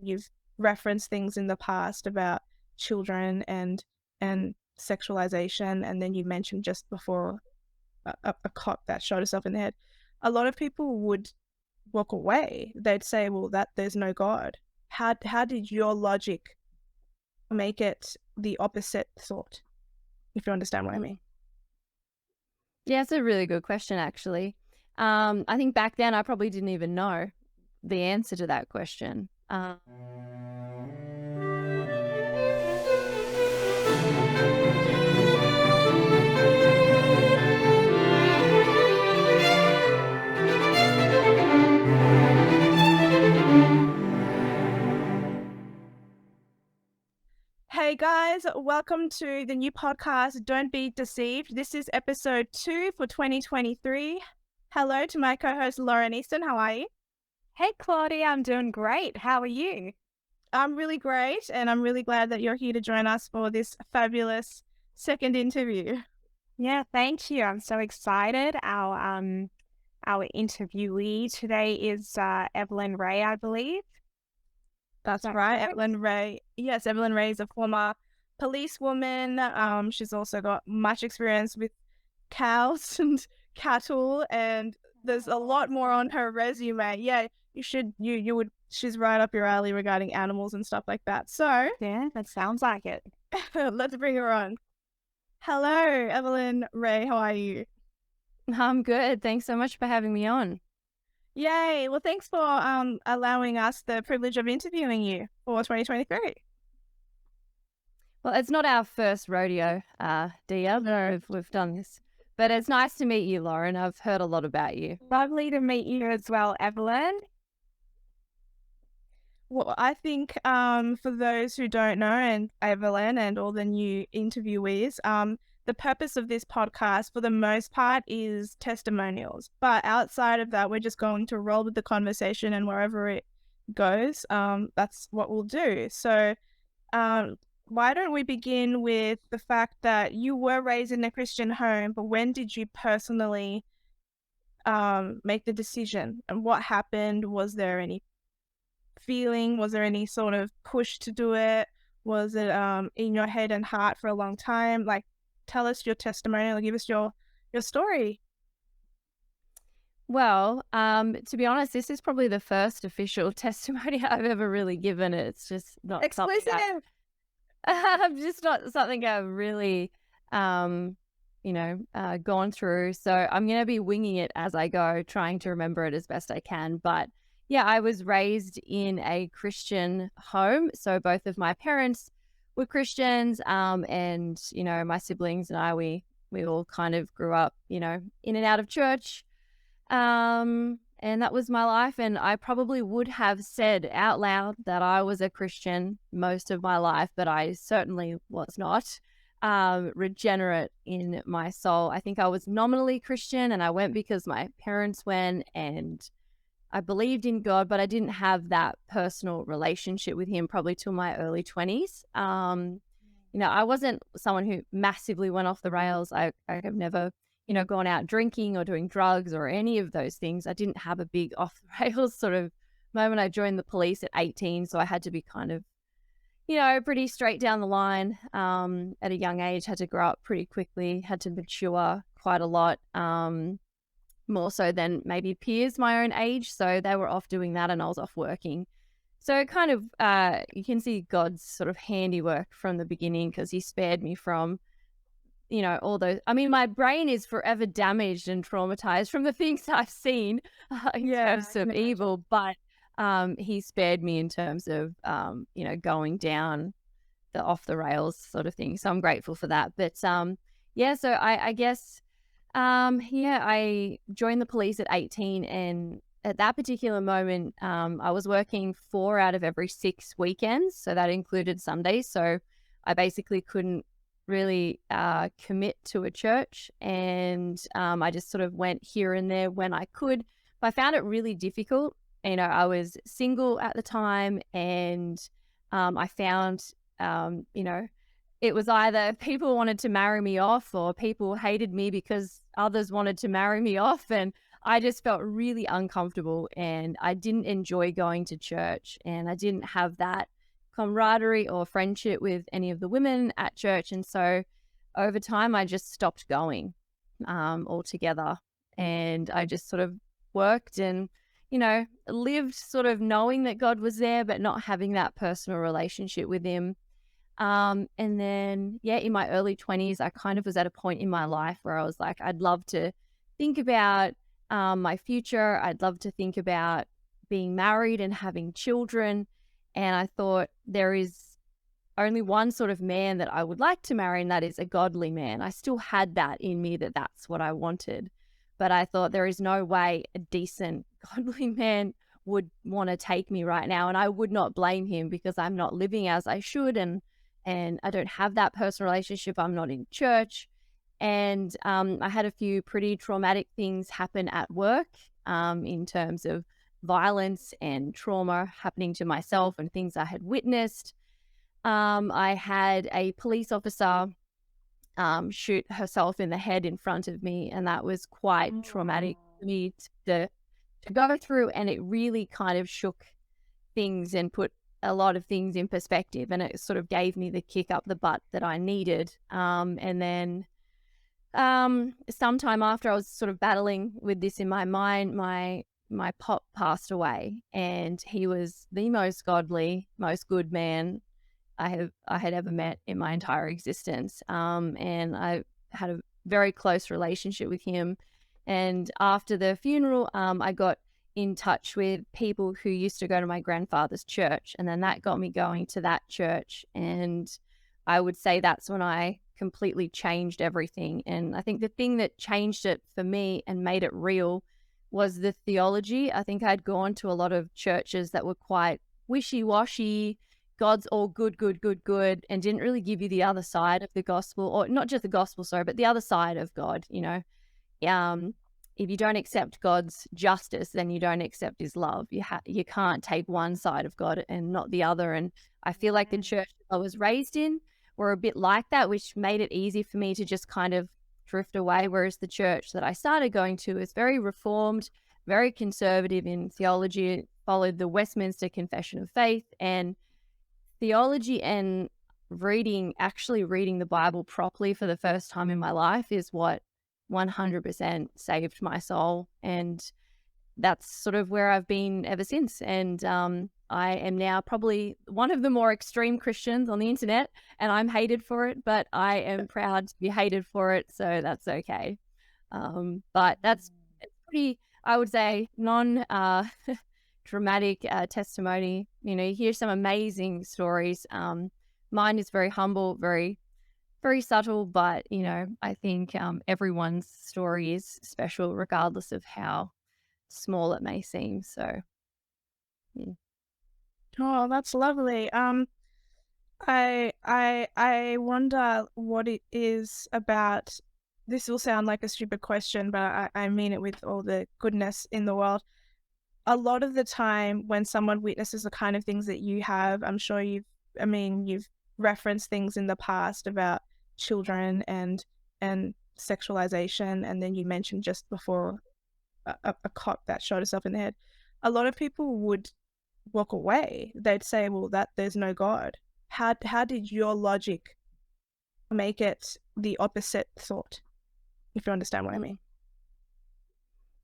you've referenced things in the past about children and sexualization, and then you mentioned just before a cop that shot herself in the head. A lot of people would walk away. They'd say, well, that there's no God. How did your logic make it the opposite thought, if you understand what I mean? Yeah, it's a really good question, actually. I think back then I probably didn't even know the answer to that question. Hey guys, welcome to the new podcast, Don't Be Deceived. This is episode 2 for 2023. Hello to my co-host Lauren Easton. How are you? Hey, Claudia, I'm doing great. How are you? I'm really great, and I'm really glad that you're here to join us for this fabulous second interview. Yeah, thank you. I'm so excited. Our interviewee today is Evelyn Rae, I believe. That's right, Evelyn Rae. Yes, Evelyn Rae is a former policewoman. She's also got much experience with cows and cattle, and there's a lot more on her resume. Yeah, you would. She's right up your alley regarding animals and stuff like that. So Yeah, that sounds like it. let's bring her on. Hello, Evelyn Rae. How are you? I'm good. Thanks so much for having me on. Yay! Well, thanks for allowing us the privilege of interviewing you for 2023. Well, it's not our first rodeo, Dia. No. We've done this. But it's nice to meet you, Lauren. I've heard a lot about you. Lovely to meet you as well, Evelyn. Well, I think for those who don't know, and Evelyn and all the new interviewees, the purpose of this podcast, for the most part, is testimonials. But outside of that, we're just going to roll with the conversation, and wherever it goes, that's what we'll do. So why don't we begin with the fact that you were raised in a Christian home, but when did you personally make the decision? And what happened? Was there any feeling? Was there any sort of push to do it? Was it in your head and heart for a long time? Like, tell us your testimonial, give us your story. Well, to be honest, this is probably the first official testimony I've ever really given. It's just not Exclusive. just not something I've really, gone through. So I'm going to be winging it as I go, trying to remember it as best I can. But yeah, I was raised in a Christian home. So both of my parents were Christians, and, my siblings and I, we all kind of grew up, in and out of church. And that was my life. And I probably would have said out loud that I was a Christian most of my life, but I certainly was not regenerate in my soul. I think I was nominally Christian, and I went because my parents went, and I believed in God, but I didn't have that personal relationship with him probably till my early 20s. I wasn't someone who massively went off the rails. I have never gone out drinking or doing drugs or any of those things. I didn't have a big off the rails sort of moment. I joined the police at 18, so I had to be kind of, pretty straight down the line at a young age, had to grow up pretty quickly, had to mature quite a lot, more so than maybe peers my own age. So they were off doing that and I was off working. So kind of, you can see God's sort of handiwork from the beginning, because he spared me from all those. I mean, my brain is forever damaged and traumatized from the things I've seen in terms of evil, but he spared me in terms of, going down the off the rails sort of thing. So I'm grateful for that. But so I guess, I joined the police at 18, and at that particular moment, I was working 4 out of every 6 weekends. So that included Sundays. So I basically couldn't really commit to a church, and I just sort of went here and there when I could. But I found it really difficult. I was single at the time, and I found it was either people wanted to marry me off, or people hated me because others wanted to marry me off, and I just felt really uncomfortable, and I didn't enjoy going to church, and I didn't have that camaraderie or friendship with any of the women at church. And so over time, I just stopped going altogether. And I just sort of worked and, lived sort of knowing that God was there, but not having that personal relationship with him. And then, in my early 20s, I kind of was at a point in my life where I was like, I'd love to think about my future. I'd love to think about being married and having children. And I thought, there is only one sort of man that I would like to marry, and that is a godly man. I still had that in me, that that's what I wanted. But I thought, there is no way a decent, godly man would want to take me right now. And I would not blame him, because I'm not living as I should. And I don't have that personal relationship. I'm not in church. And I had a few pretty traumatic things happen at work in terms of violence and trauma happening to myself and things I had witnessed. I had a police officer shoot herself in the head in front of me, and that was quite traumatic for me to go through, and it really kind of shook things and put a lot of things in perspective, and it sort of gave me the kick up the butt that I needed. And then sometime after I was sort of battling with this in my mind, my pop passed away, and he was the most godly, most good man I had ever met in my entire existence. And I had a very close relationship with him. And after the funeral, I got in touch with people who used to go to my grandfather's church, and then that got me going to that church. And I would say that's when I completely changed everything. And I think the thing that changed it for me and made it real was the theology. I think I'd gone to a lot of churches that were quite wishy-washy, God's all good, and didn't really give you the other side of the gospel, or not just the gospel, sorry, but the other side of God. If you don't accept God's justice, then you don't accept his love. You can't take one side of God and not the other. And I feel like the church I was raised in were a bit like that, which made it easy for me to just kind of drift away. Whereas the church that I started going to is very reformed, very conservative in theology. It followed the Westminster Confession of Faith, and theology and actually reading the Bible properly for the first time in my life is what 100% saved my soul. And that's sort of where I've been ever since. And I am now probably one of the more extreme Christians on the internet, and I'm hated for it, but I am proud to be hated for it, so that's okay. But it's pretty, I would say, dramatic testimony. You hear some amazing stories. Mine is very humble, very, very subtle, but I think everyone's story is special, regardless of how small it may seem. So, yeah. Oh, that's lovely. I wonder what it is about. This will sound like a stupid question, but I mean it with all the goodness in the world. A lot of the time when someone witnesses the kind of things that you have, I'm sure you've referenced things in the past about children and sexualization, and then you mentioned just before a cop that shot herself in the head. A lot of people would walk away. They'd say, well, that there's no God. How did your logic make it the opposite thought, if you understand what I mean?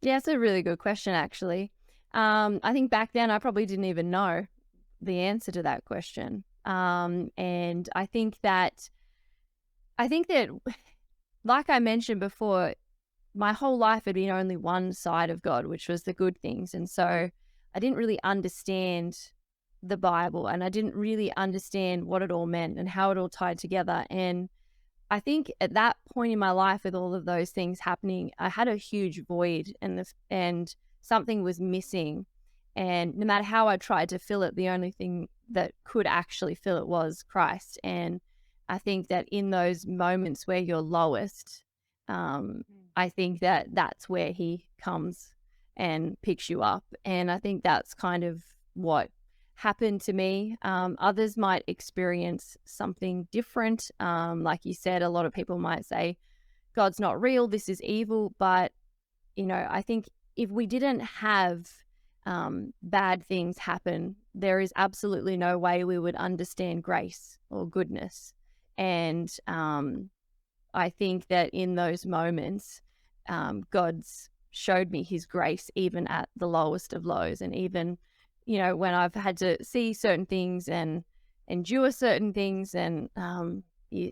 Yeah, it's a really good question, actually. I think back then I probably didn't even know the answer to that question. And I think that, like I mentioned before, my whole life had been only one side of God, which was the good things. And so I didn't really understand the Bible, and I didn't really understand what it all meant and how it all tied together. And I think at that point in my life, with all of those things happening, I had a huge void, and something was missing. And no matter how I tried to fill it, the only thing that could actually fill it was Christ. And I think that in those moments where you're lowest, I think that that's where he comes and picks you up. And I think that's kind of what happened to me. Others might experience something different. Like you said, a lot of people might say, God's not real, this is evil. But, I think if we didn't have bad things happen, there is absolutely no way we would understand grace or goodness. And I think that in those moments, God's showed me his grace even at the lowest of lows, and even, you know, when I've had to see certain things and endure certain things, and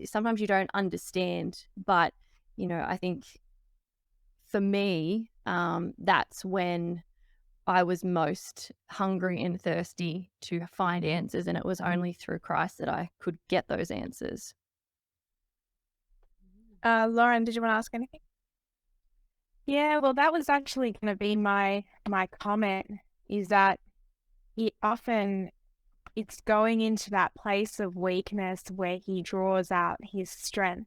sometimes you don't understand. But, you know, I think for me, that's when I was most hungry and thirsty to find answers, and it was only through Christ that I could get those answers. Lauren, did you want to ask anything? Yeah, well, that was actually going to be my comment, is that it's going into that place of weakness where he draws out his strength.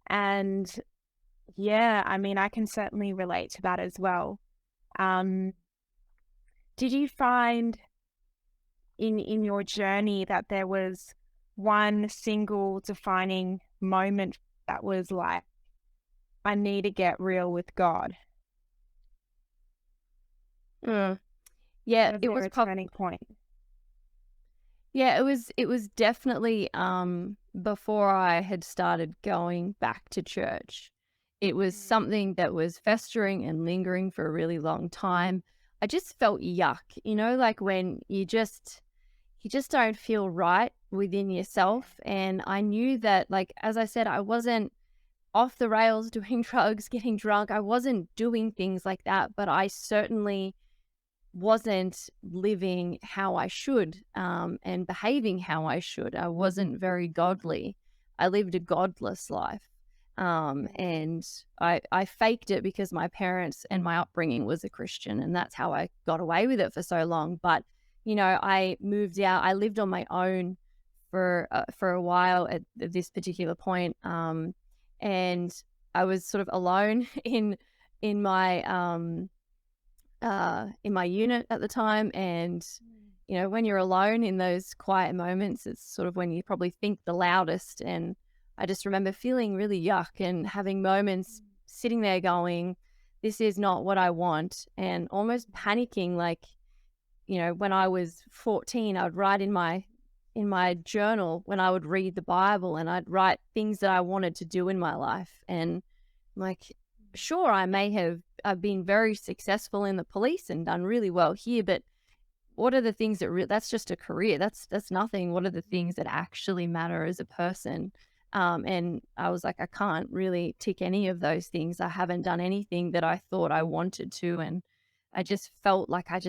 And yeah, I mean, I can certainly relate to that as well. Did you find in your journey that there was one single defining moment that was like, I need to get real with God? Yeah, it was a turning point. Yeah, it was definitely before I had started going back to church. It was something that was festering and lingering for a really long time. I just felt yuck, you know, like when you just don't feel right within yourself. And I knew that, like, as I said, I wasn't off the rails doing drugs, getting drunk. I wasn't doing things like that, but I certainly wasn't living how I should, and behaving how I should. I wasn't very godly. I lived a godless life. And I faked it because my parents and my upbringing was a Christian, and that's how I got away with it for so long. But, you know, I moved out. I lived on my own for a while at this particular point. And I was sort of alone in my unit at the time. And, you know, when you're alone in those quiet moments, it's sort of when you probably think the loudest. And I just remember feeling really yuck and having moments sitting there going, this is not what I want, and almost panicking. Like, you know, when I was 14, I'd write in my journal when I would read the Bible, and I'd write things that I wanted to do in my life. And I'm like, sure, I've been very successful in the police and done really well here, but what are the things that's just a career. That's nothing. What are the things that actually matter as a person? And I was like, I can't really tick any of those things. I haven't done anything that I thought I wanted to. And I just felt like I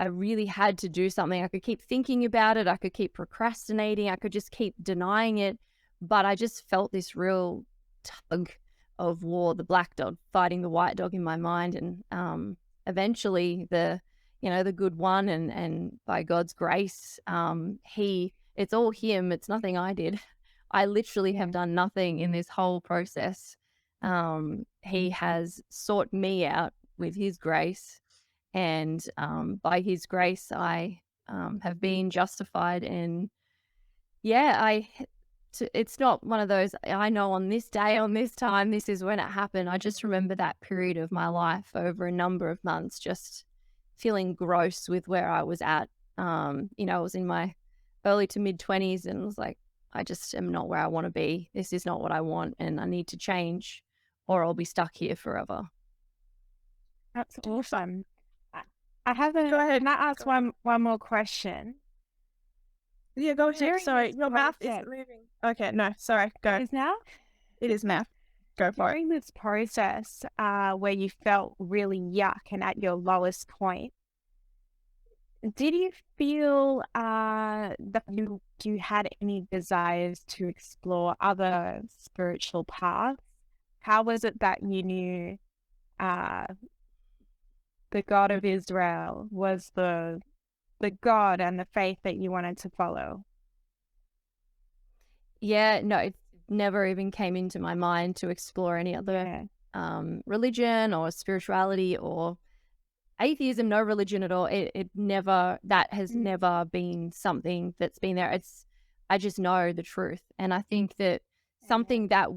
really had to do something. I could keep thinking about it. I could keep procrastinating. I could just keep denying it. But I just felt this real tug of war, the black dog fighting the white dog in my mind. And eventually the good one, and by God's grace, it's all him. It's nothing I did. I literally have done nothing in this whole process. He has sought me out with his grace, and by his grace, I have been justified. And yeah, it's not one of those, I know on this day, on this time, this is when it happened. I just remember that period of my life over a number of months, just feeling gross with where I was at. I was in my early to mid 20s and was like, I just am not where I want to be. This is not what I want, and I need to change, or I'll be stuck here forever. That's awesome. I have a. Go ahead. Can I ask one more question? Yeah, go ahead. Sorry, your mouth isn't moving. Okay, no, sorry. Go. Is now? It is now. Go for it. During this process, where you felt really yuck and at your lowest point, did you feel that you had any desires to explore other spiritual paths? How was it that you knew the God of Israel was the God and the faith that you wanted to follow? Yeah, no, it never even came into my mind to explore any other religion or spirituality or atheism. No religion at all. That has never been something that's been there. I just know the truth. And I think that something that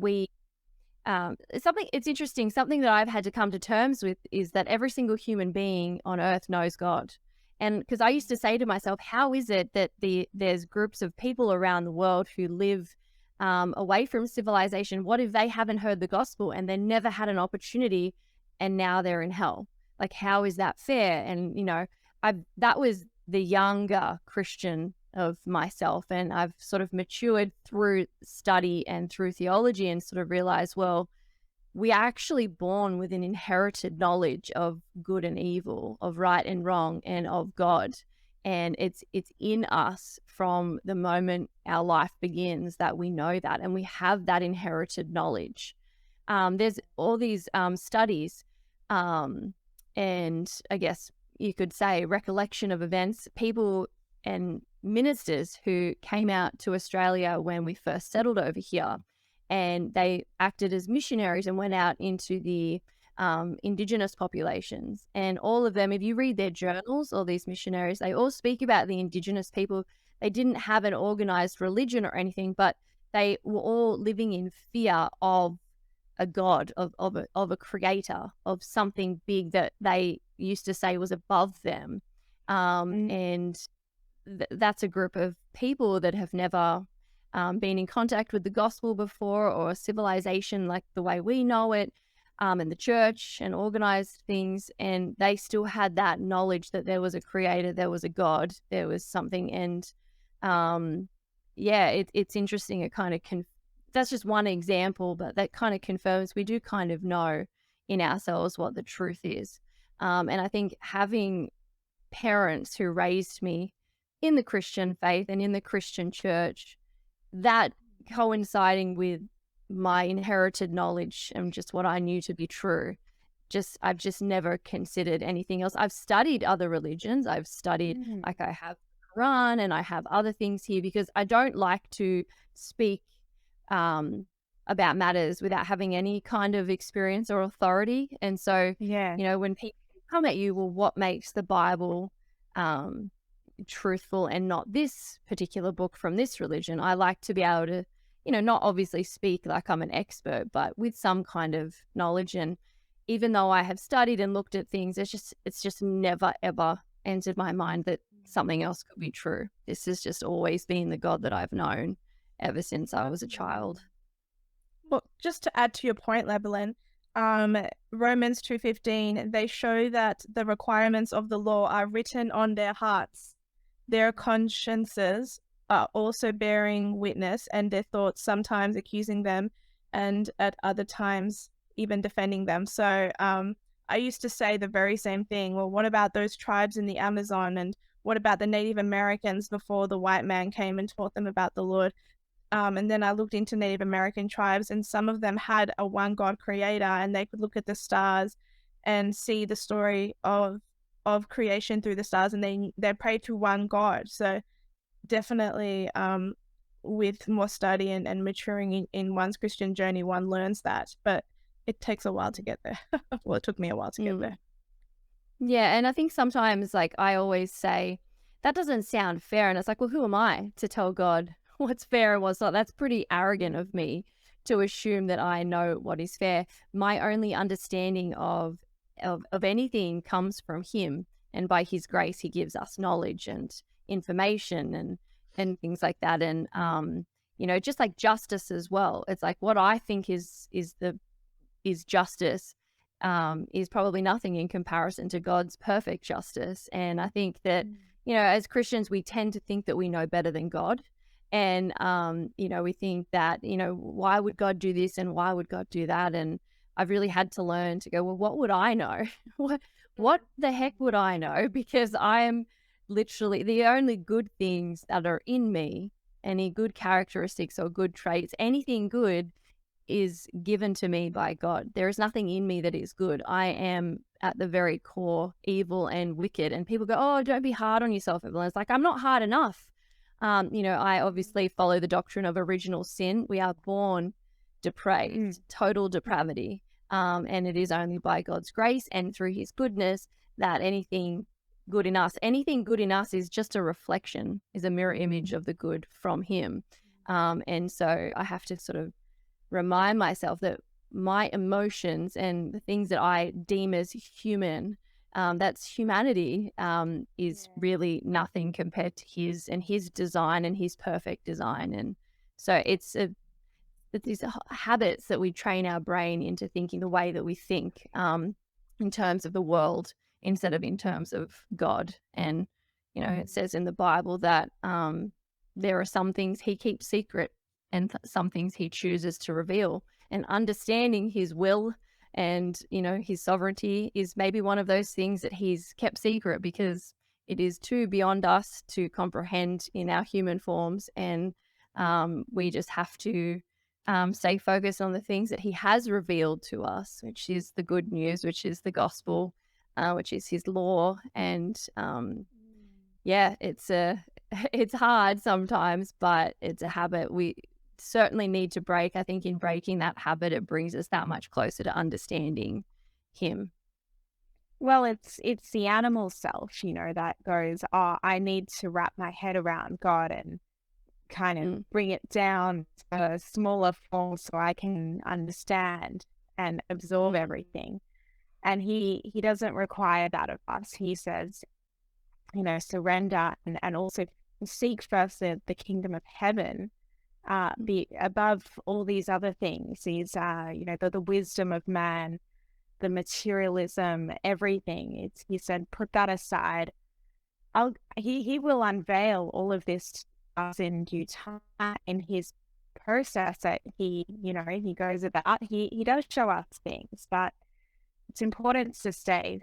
it's interesting. Something that I've had to come to terms with is that every single human being on earth knows God. And because I used to say to myself, how is it that there's groups of people around the world who live away from civilization? What if they haven't heard the gospel and they never had an opportunity and now they're in hell? Like, how is that fair? And, you know, that was the younger Christian of myself, and I've sort of matured through study and through theology and sort of realized, well, we are actually born with an inherited knowledge of good and evil, of right and wrong, and of God. And it's in us from the moment our life begins that we know that, and we have that inherited knowledge. There's all these studies, and I guess you could say recollection of events, people and ministers who came out to Australia when we first settled over here, and they acted as missionaries and went out into the Indigenous populations. And all of them, if you read their journals, all these missionaries, they all speak about the Indigenous people. They didn't have an organized religion or anything, but they were all living in fear of a God, of a creator, of something big that they used to say was above them. And that's a group of people that have never been in contact with the gospel before, or civilization like the way we know it, and the church and organized things. And they still had that knowledge that there was a creator, there was a God, there was something. And it's interesting. It kind of that's just one example, but that kind of confirms we do kind of know in ourselves what the truth is. And I think having parents who raised me in the Christian faith and in the Christian church, that coinciding with my inherited knowledge and just what I knew to be true, I've just never considered anything else. I've studied other religions. I've studied, like I have Quran and I have other things here, because I don't like to speak about matters without having any kind of experience or authority. And so, you know, when people come at you, well, what makes the Bible truthful and not this particular book from this religion? I like to be able to, you know, not obviously speak like I'm an expert, but with some kind of knowledge. And even though I have studied and looked at things, it's just never ever entered my mind that something else could be true. This has just always been the God that I've known ever since I was a child. Well, just to add to your point, Evelyn, Romans 2:15, they show that the requirements of the law are written on their hearts. Their consciences are also bearing witness, and their thoughts sometimes accusing them, and at other times even defending them. So I used to say the very same thing. Well, what about those tribes in the Amazon? And what about the Native Americans before the white man came and taught them about the Lord? And then I looked into Native American tribes, and some of them had a one God creator, and they could look at the stars and see the story of creation through the stars, and they prayed to one God. So definitely with more study and maturing in one's Christian journey, one learns that, but it takes a while to get there. Well, it took me a while to get there. Yeah, and I think sometimes, like, I always say, that doesn't sound fair. And it's like, well, who am I to tell God what's fair and what's not? That's pretty arrogant of me to assume that I know what is fair. My only understanding of anything comes from him, and by his grace he gives us knowledge and information and things like that. And you know, just like justice as well, it's like what I think is justice is probably nothing in comparison to God's perfect justice. And I think that, you know, as Christians, we tend to think that we know better than God. And, you know, we think that, you know, why would God do this and why would God do that? And I've really had to learn to go, well, what would I know? What the heck would I know? Because I am literally the only good things that are in me, any good characteristics or good traits, anything good is given to me by God. There is nothing in me that is good. I am at the very core evil and wicked. And people go, oh, don't be hard on yourself, Evelyn. It's like, I'm not hard enough. You know, I obviously follow the doctrine of original sin. We are born depraved, total depravity. And it is only by God's grace and through his goodness that anything good in us is just a reflection, is a mirror image of the good from him. And so I have to sort of remind myself that my emotions and the things that I deem as human, that's humanity, is really nothing compared to his design and his perfect design. And so it's these habits that we train our brain into thinking the way that we think, in terms of the world instead of in terms of God. And, it says in the Bible that there are some things he keeps secret and some things he chooses to reveal. And understanding his will and, his sovereignty is maybe one of those things that he's kept secret, because it is too beyond us to comprehend in our human forms. And we just have to stay focused on the things that he has revealed to us, which is the good news, which is the gospel, which is his law. And it's hard sometimes, but it's a habit we certainly need to break. I think in breaking that habit, it brings us that much closer to understanding him. Well, it's the animal self, that goes, oh, I need to wrap my head around God and kind of bring it down to a smaller form so I can understand and absorb everything. And he doesn't require that of us. He says, surrender and also seek first the kingdom of heaven, be above all these other things. These the wisdom of man, the materialism, everything. He said, put that aside. He will unveil all of this to us in due time in his process that he goes about. He does show us things, but it's important to stay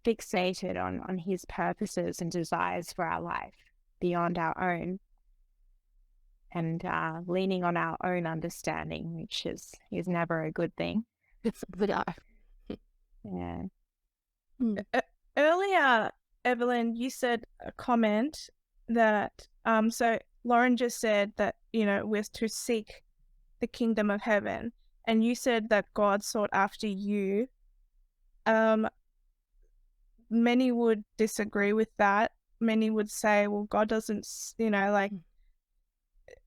fixated on his purposes and desires for our life beyond our own, and leaning on our own understanding, which is never a good thing. Yeah. Earlier, Evelyn, you said a comment that so Lauren just said that we're to seek the kingdom of heaven, and you said that God sought after you. Many would disagree with that. Many would say, well, God doesn't,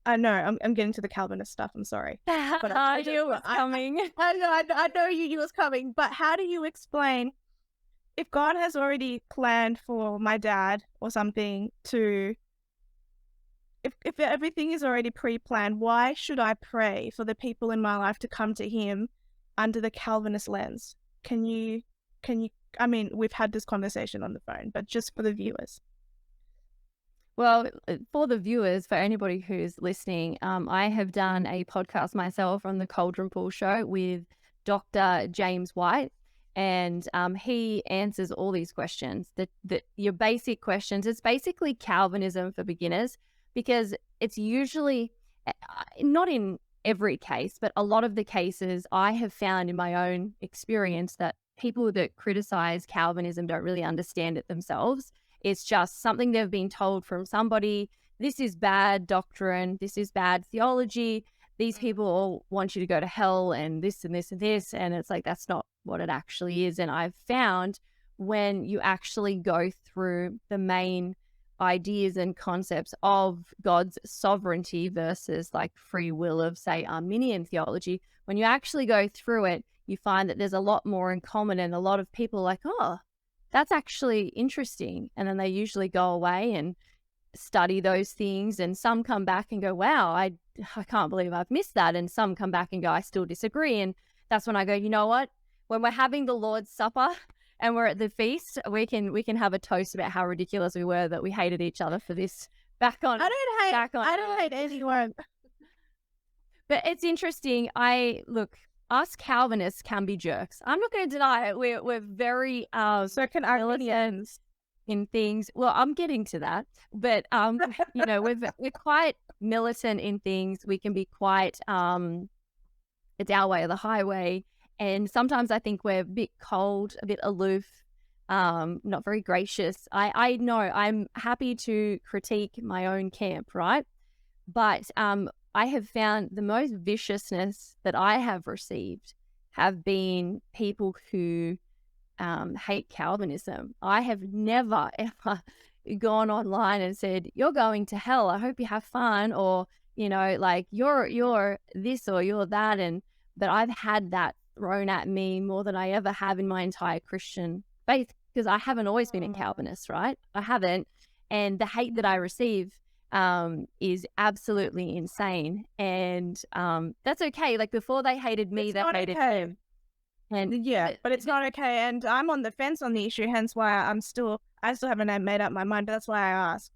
I know I'm getting to the Calvinist stuff. I'm sorry. But I knew it was coming. I know you knew it was coming. But how do you explain, if God has already planned for my dad or something to, if everything is already pre-planned, why should I pray for the people in my life to come to him under the Calvinist lens? Can you, I mean, we've had this conversation on the phone, but just for the viewers. Well, for the viewers, for anybody who's listening, I have done a podcast myself on the Caldron Pool show with Dr. James White, and he answers all these questions, your basic questions. It's basically Calvinism for beginners, because it's usually, not in every case, but a lot of the cases I have found in my own experience that people that criticize Calvinism don't really understand it themselves. It's just something they've been told from somebody. This is bad doctrine. This is bad theology. These people all want you to go to hell and this and this and this. And it's like, that's not what it actually is. And I've found when you actually go through the main ideas and concepts of God's sovereignty versus like free will of, say, Arminian theology, when you actually go through it, you find that there's a lot more in common, and a lot of people are like, oh, that's actually interesting. And then they usually go away and study those things, and some come back and go, wow, I can't believe I've missed that. And some come back and go, I still disagree. And that's when I go, you know what? When we're having the Lord's Supper and we're at the feast, we can have a toast about how ridiculous we were that we hated each other for this. I don't hate anyone. But it's interesting. Us Calvinists can be jerks. I'm not going to deny it. We're very so can Arminians in things. Well, I'm getting to that, but we're quite militant in things. We can be quite it's our way or the highway, and sometimes I think we're a bit cold, a bit aloof, not very gracious. I know I'm happy to critique my own camp, right? But I have found the most viciousness that I have received have been people who hate Calvinism. I have never, ever gone online and said, you're going to hell, I hope you have fun, or, like, you're this or you're that. And But I've had that thrown at me more than I ever have in my entire Christian faith, because I haven't always been a Calvinist, right? I haven't. And the hate that I receive is absolutely insane. And that's okay. Like, before they hated me, It's they not hated okay. him. And Yeah, but it's not okay. And I'm on the fence on the issue, hence why I still haven't made up my mind. But that's why I asked.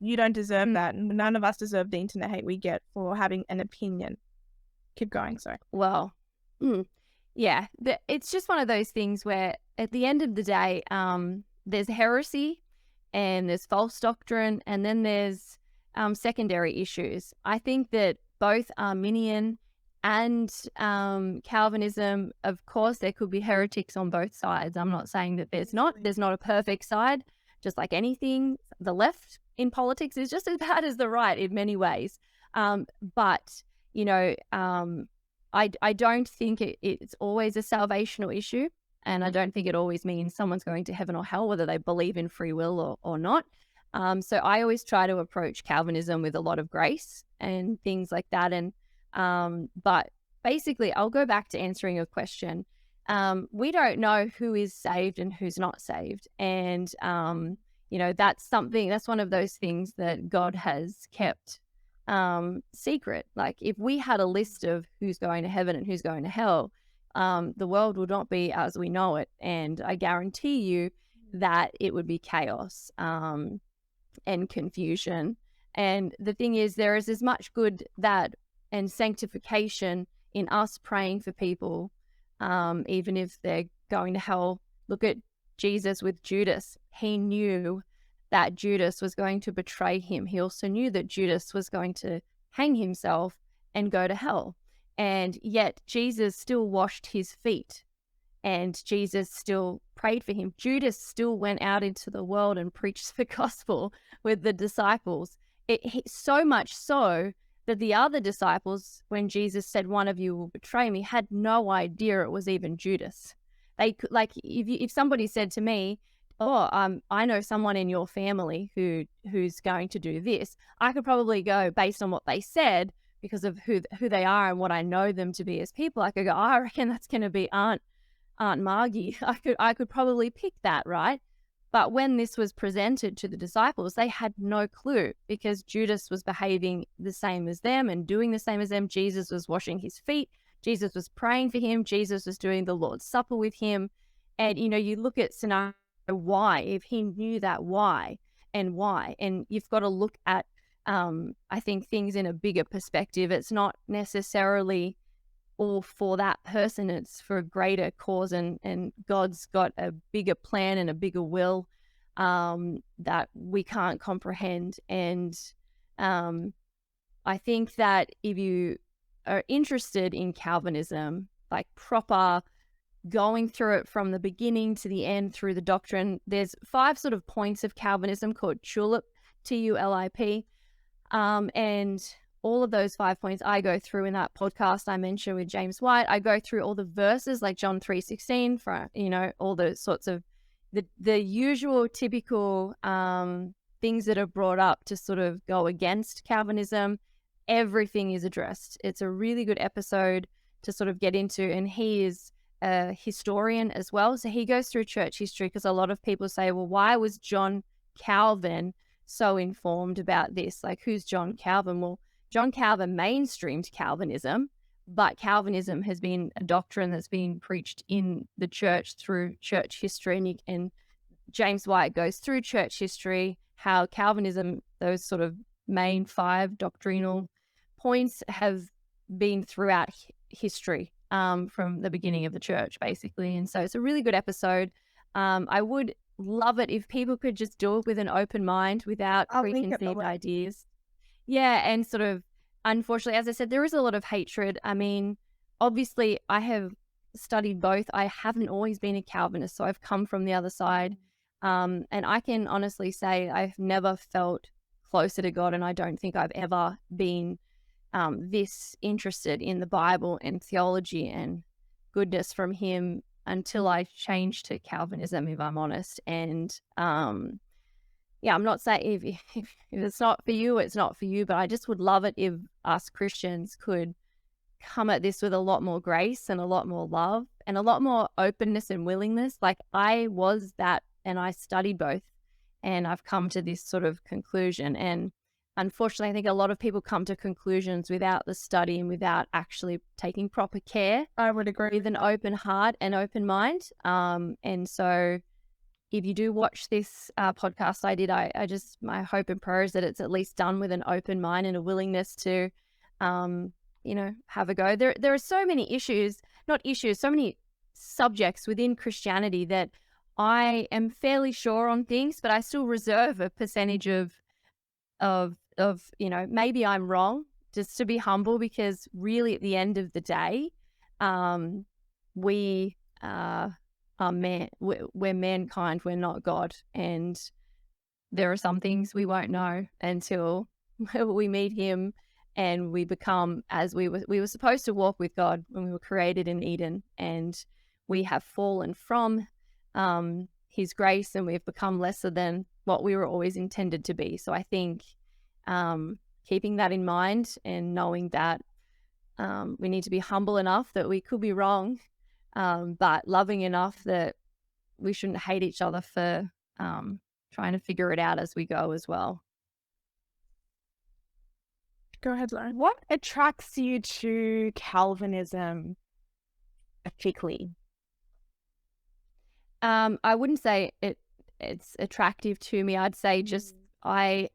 You don't deserve that. None of us deserve the internet hate we get for having an opinion. Keep going, sorry. Well, yeah, it's just one of those things where at the end of the day, there's heresy and there's false doctrine, and then there's secondary issues. I think that both Arminian and Calvinism, of course, there could be heretics on both sides. I'm not saying that there's not a perfect side, just like anything. The left in politics is just as bad as the right in many ways. But, you know, I don't think it's always a salvational issue. And I don't think it always means someone's going to heaven or hell, whether they believe in free will or not. So I always try to approach Calvinism with a lot of grace and things like that. And but basically, I'll go back to answering your question. We don't know who is saved and who's not saved. And, you know, that's one of those things that God has kept secret. Like, if we had a list of who's going to heaven and who's going to hell, the world would not be as we know it. And I guarantee you that it would be chaos and confusion. And the thing is, there is as much good and sanctification in us praying for people, even if they're going to hell. Look at Jesus with Judas. He knew that Judas was going to betray him. He also knew that Judas was going to hang himself and go to hell. And yet Jesus still washed his feet, and Jesus still prayed for him. Judas still went out into the world and preached the gospel with the disciples. So much so that the other disciples, when Jesus said, "One of you will betray me," had no idea it was even Judas. They could, like, if somebody said to me, "Oh, I know someone in your family who's going to do this," I could probably go, based on what they said, because of who they are and what I know them to be as people, I could go, "Oh, I reckon that's going to be Aunt Margie." I could probably pick that, right? But when this was presented to the disciples, they had no clue, because Judas was behaving the same as them and doing the same as them. Jesus was washing his feet. Jesus was praying for him. Jesus was doing the Lord's Supper with him. And, you know, you look at scenario why, if he knew that why, and you've got to look at, I think, things in a bigger perspective. It's not necessarily all for that person, it's for a greater cause, and God's got a bigger plan and a bigger will that we can't comprehend. And I think that if you are interested in Calvinism, like proper, going through it from the beginning to the end through the doctrine, there's 5 sort of points of Calvinism called TULIP, TULIP, and all of those 5 points I go through in that podcast I mentioned with James White. I go through all the verses like John 3:16, for, you know, all the sorts of the usual typical things that are brought up to sort of go against Calvinism. Everything is addressed. It's a really good episode to sort of get into, and he is a historian as well, so he goes through church history, because a lot of people say, well, why was John Calvin so informed about this? Like, who's John Calvin? Well, John Calvin mainstreamed Calvinism, but Calvinism has been a doctrine that's been preached in the church through church history. And James White goes through church history, how Calvinism, those sort of main 5 doctrinal points, have been throughout history from the beginning of the church, basically. And so it's a really good episode. I would love it if people could just do it with an open mind, without preconceived ideas. Yeah, and sort of, unfortunately, as I said, there is a lot of hatred. I mean, obviously, I have studied both. I haven't always been a Calvinist, so I've come from the other side. And I can honestly say I've never felt closer to God, and I don't think I've ever been this interested in the Bible and theology and goodness from him until I changed to Calvinism, if I'm honest. And yeah, I'm not saying if it's not for you, it's not for you, but I just would love it if us Christians could come at this with a lot more grace and a lot more love and a lot more openness and willingness. Like I was that, and I studied both, and I've come to this sort of conclusion. And unfortunately, I think a lot of people come to conclusions without the study and without actually taking proper care. I would agree. With an open heart and open mind. And so if you do watch this podcast I did, I just, my hope and prayer is that it's at least done with an open mind and a willingness to, have a go. There are so many so many subjects within Christianity that I am fairly sure on things, but I still reserve a percentage of maybe I'm wrong, just to be humble, because really at the end of the day, we are we're mankind, we're not God, and there are some things we won't know until we meet him and we become as we were supposed to walk with God when we were created in Eden, and we have fallen from his grace and we've become lesser than what we were always intended to be. So I think keeping that in mind and knowing that we need to be humble enough that we could be wrong, but loving enough that we shouldn't hate each other for trying to figure it out as we go as well. Go ahead, Lauren. What attracts you to Calvinism particularly? I wouldn't say it's attractive to me. I'd say just I've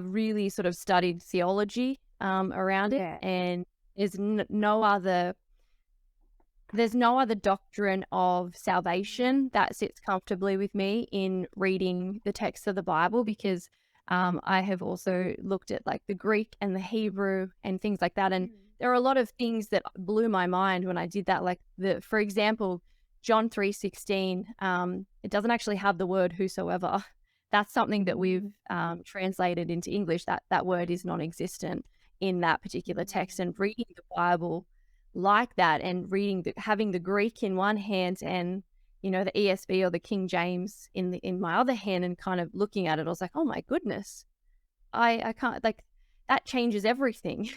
really sort of studied theology around it, and there's no other doctrine of salvation that sits comfortably with me in reading the text of the Bible, because I have also looked at like the Greek and the Hebrew and things like that, and there are a lot of things that blew my mind when I did that. Like for example, John 3:16, it doesn't actually have the word whosoever. That's something that we've translated into English. That word is non-existent in that particular text. And reading the Bible like that, and having the Greek in one hand and the ESV or the King James in my other hand, and kind of looking at it, I was like, oh my goodness, I can't, like, that changes everything,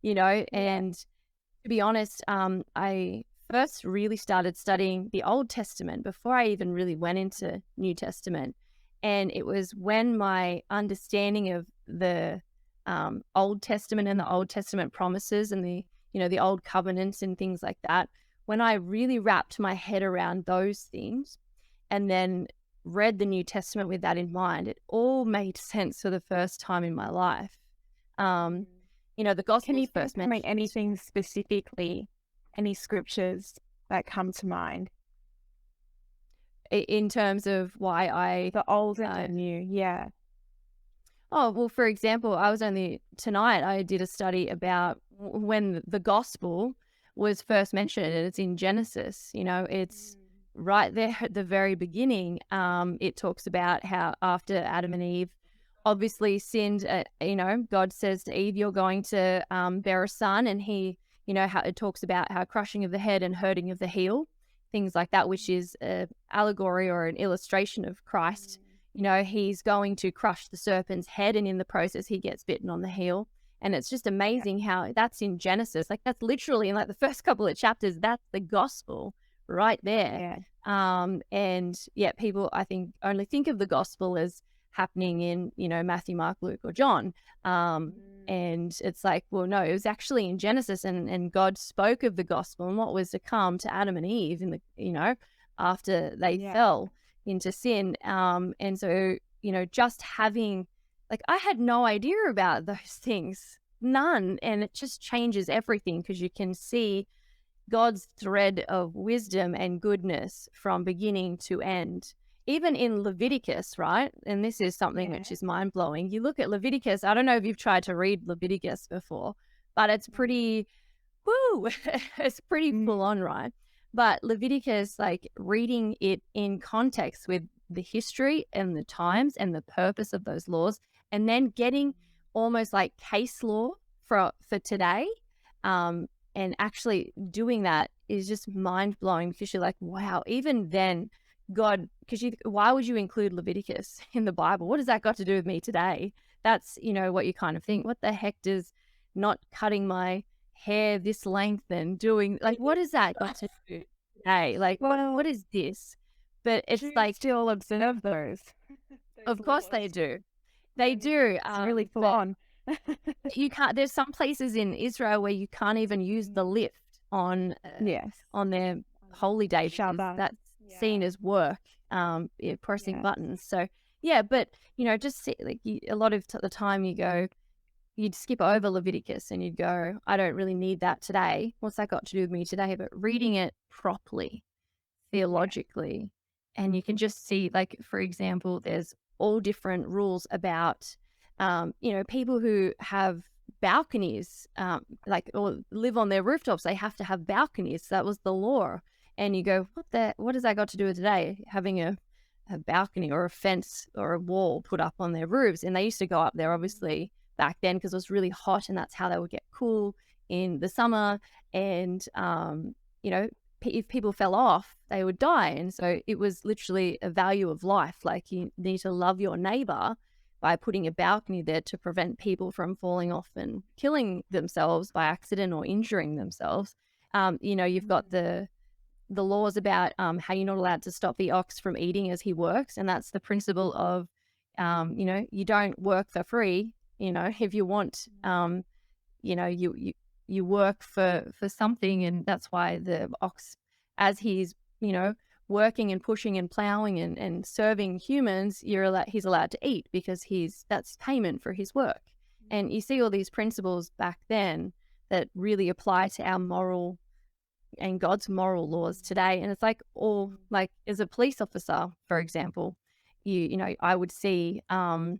And to be honest, I first really started studying the Old Testament before I even really went into New Testament. And it was when my understanding of the Old Testament and the Old Testament promises and the Old Covenants and things like that, when I really wrapped my head around those things and then read the New Testament with that in mind, it all made sense for the first time in my life. The gospel. Can you first mention anything specifically, any scriptures that come to mind? In terms of why the old and the new, yeah. Oh, well, for example, tonight I did a study about when the gospel was first mentioned, and it's in Genesis. It's right there at the very beginning. It talks about how after Adam and Eve obviously sinned, God says to Eve, you're going to bear a son, and how it talks about how crushing of the head and hurting of the heel, things like that, which is an allegory or an illustration of Christ. He's going to crush the serpent's head, and in the process he gets bitten on the heel. And it's just amazing how that's in Genesis. Like, that's literally in like the first couple of chapters, that's the gospel right there. And yet people, I think, only think of the gospel as happening in, Matthew, Mark, Luke, or John. And it's like, well, no, it was actually in Genesis, and God spoke of the gospel and what was to come to Adam and Eve in the, after they fell into sin. And so, just having, like, I had no idea about those things, none. And it just changes everything, because you can see God's thread of wisdom and goodness from beginning to end. Even in Leviticus, right? And this is something which is mind-blowing. You look at Leviticus, I don't know if you've tried to read Leviticus before, but it's pretty, it's pretty full on, right? But Leviticus, like, reading it in context with the history and the times and the purpose of those laws, and then getting almost like case law for today, and actually doing that is just mind-blowing, because you're like, wow, even then, God, why would you include Leviticus in the Bible? What has that got to do with me today? That's, what you kind of think, what the heck does not cutting my hair this length and doing like, what is that got to do today? Like, what is this? But it's Jews like, still observe those. of course they do. They do. It's really full but on. you can't, there's some places in Israel where you can't even use the lift on Yes. on their holy day because Shabbat. that's seen as work, pressing buttons. So yeah, but you know, just see, like a lot of the time you'd skip over Leviticus and you'd go, I don't really need that today. What's that got to do with me today? But reading it properly, theologically, and you can just see, like, for example, there's all different rules about, people who have balconies, or live on their rooftops, they have to have balconies. That was the law. And you go, what has that got to do with today? Having a balcony or a fence or a wall put up on their roofs. And they used to go up there, obviously, back then because it was really hot, and that's how they would get cool in the summer. And, if people fell off, they would die. And so it was literally a value of life. Like, you need to love your neighbor by putting a balcony there to prevent people from falling off and killing themselves by accident or injuring themselves. You've got the laws about how you're not allowed to stop the ox from eating as he works. And that's the principle of, you don't work for free. If you want, you work for something. And that's why the ox, as he's, working and pushing and plowing and serving humans, he's allowed to eat because that's payment for his work. And you see all these principles back then that really apply to our moral and God's moral laws today. And it's like, as a police officer, for example, I would see, must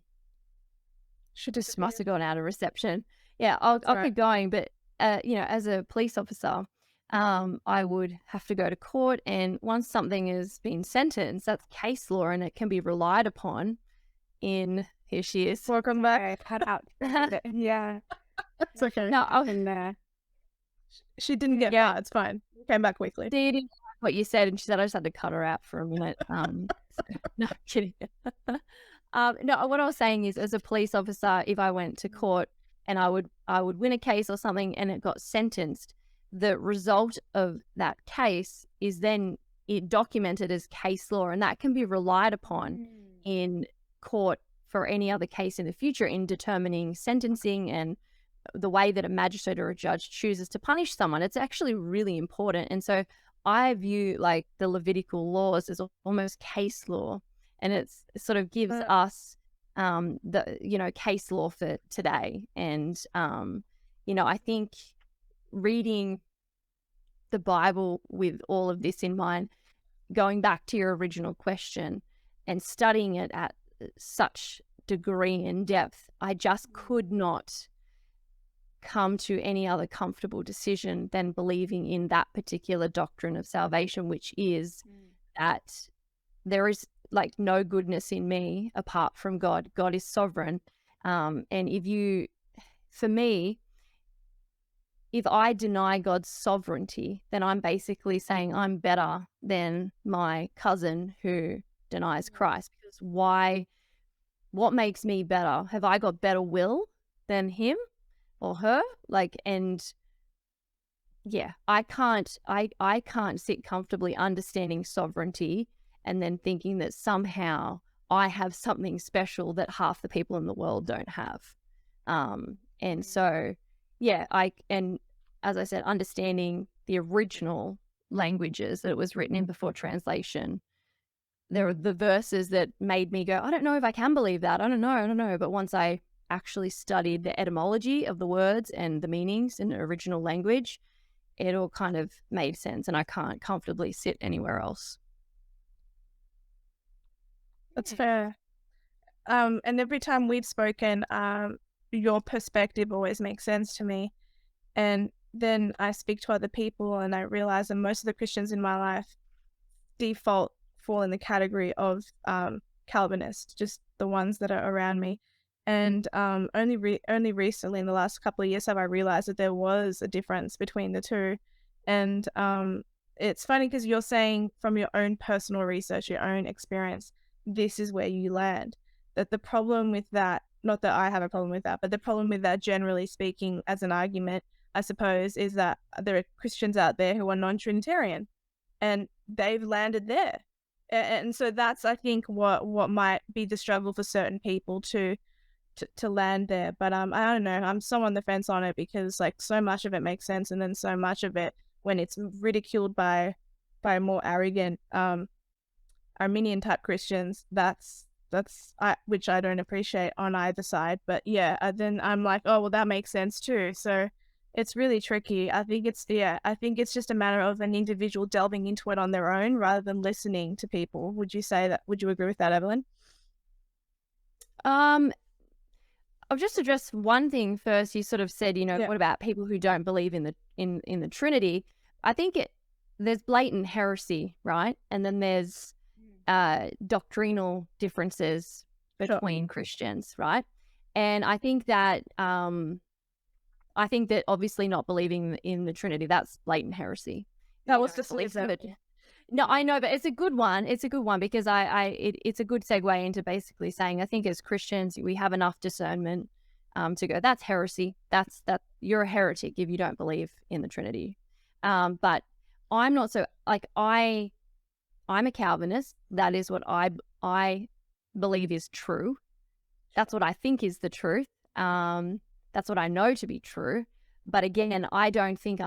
have gone out of reception. Yeah, I'll keep going. But, as a police officer, I would have to go to court, and once something has been sentenced, that's case law, and it can be relied upon in, here she is. Welcome back. Cut out. Yeah. It's okay. No, I was in there. She didn't get far. It's fine. Came back quickly. Did what you said, and she said I just had to cut her out for a minute. No, kidding. No, what I was saying is, as a police officer, if I went to court and I would win a case or something and it got sentenced, the result of that case is then documented as case law, and that can be relied upon in court for any other case in the future in determining sentencing and the way that a magistrate or a judge chooses to punish someone. It's actually really important. And so I view like the Levitical laws as almost case law, and it sort of gives us the case law for today. And I think reading the Bible with all of this in mind, going back to your original question and studying it at such degree and depth, I just could not come to any other comfortable decision than believing in that particular doctrine of salvation, which is that there is like no goodness in me apart from God. God is sovereign. And for me, if I deny God's sovereignty, then I'm basically saying I'm better than my cousin who denies Christ. Because what makes me better? Have I got better will than him or her? I can't sit comfortably understanding sovereignty and then thinking that somehow I have something special that half the people in the world don't have. And so, and as I said, understanding the original languages that it was written in before translation, there are the verses that made me go, I don't know if I can believe that. I don't know. But once I actually studied the etymology of the words and the meanings in the original language, it all kind of made sense, and I can't comfortably sit anywhere else. That's fair. And every time we've spoken, your perspective always makes sense to me. And then I speak to other people and I realize that most of the Christians in my life fall in the category of Calvinists, just the ones that are around me. And only recently, in the last couple of years, have I realized that there was a difference between the two. And it's funny because you're saying from your own personal research, your own experience, this is where you land. That the problem with that not that I have a problem with that, but the problem with that, generally speaking, as an argument, I suppose, is that there are Christians out there who are non-Trinitarian, and they've landed there. And so that's, I think, what might be the struggle for certain people to land there. But I don't know, I'm so on the fence on it, because like so much of it makes sense, and then so much of it, when it's ridiculed by more arrogant Arminian type Christians, that's which I don't appreciate on either side. But yeah, then I'm like, oh well, that makes sense too. So it's really tricky. I think it's just a matter of an individual delving into it on their own rather than listening to people. Would you say that? Would you agree with that, Evelyn? I'll just address one thing first. You sort of said, what about people who don't believe in the Trinity? I think there's blatant heresy, right? And then there's doctrinal differences between Christians, right? And I think that obviously not believing in the Trinity, that's blatant heresy. That was just no, I know, but it's a good one. It's a good one because it's a good segue into basically saying, I think as Christians, we have enough discernment to go, that's heresy. That you're a heretic if you don't believe in the Trinity. But I'm not so, like, I'm a Calvinist. That is what I believe is true. That's what I think is the truth. That's what I know to be true. But again, I don't think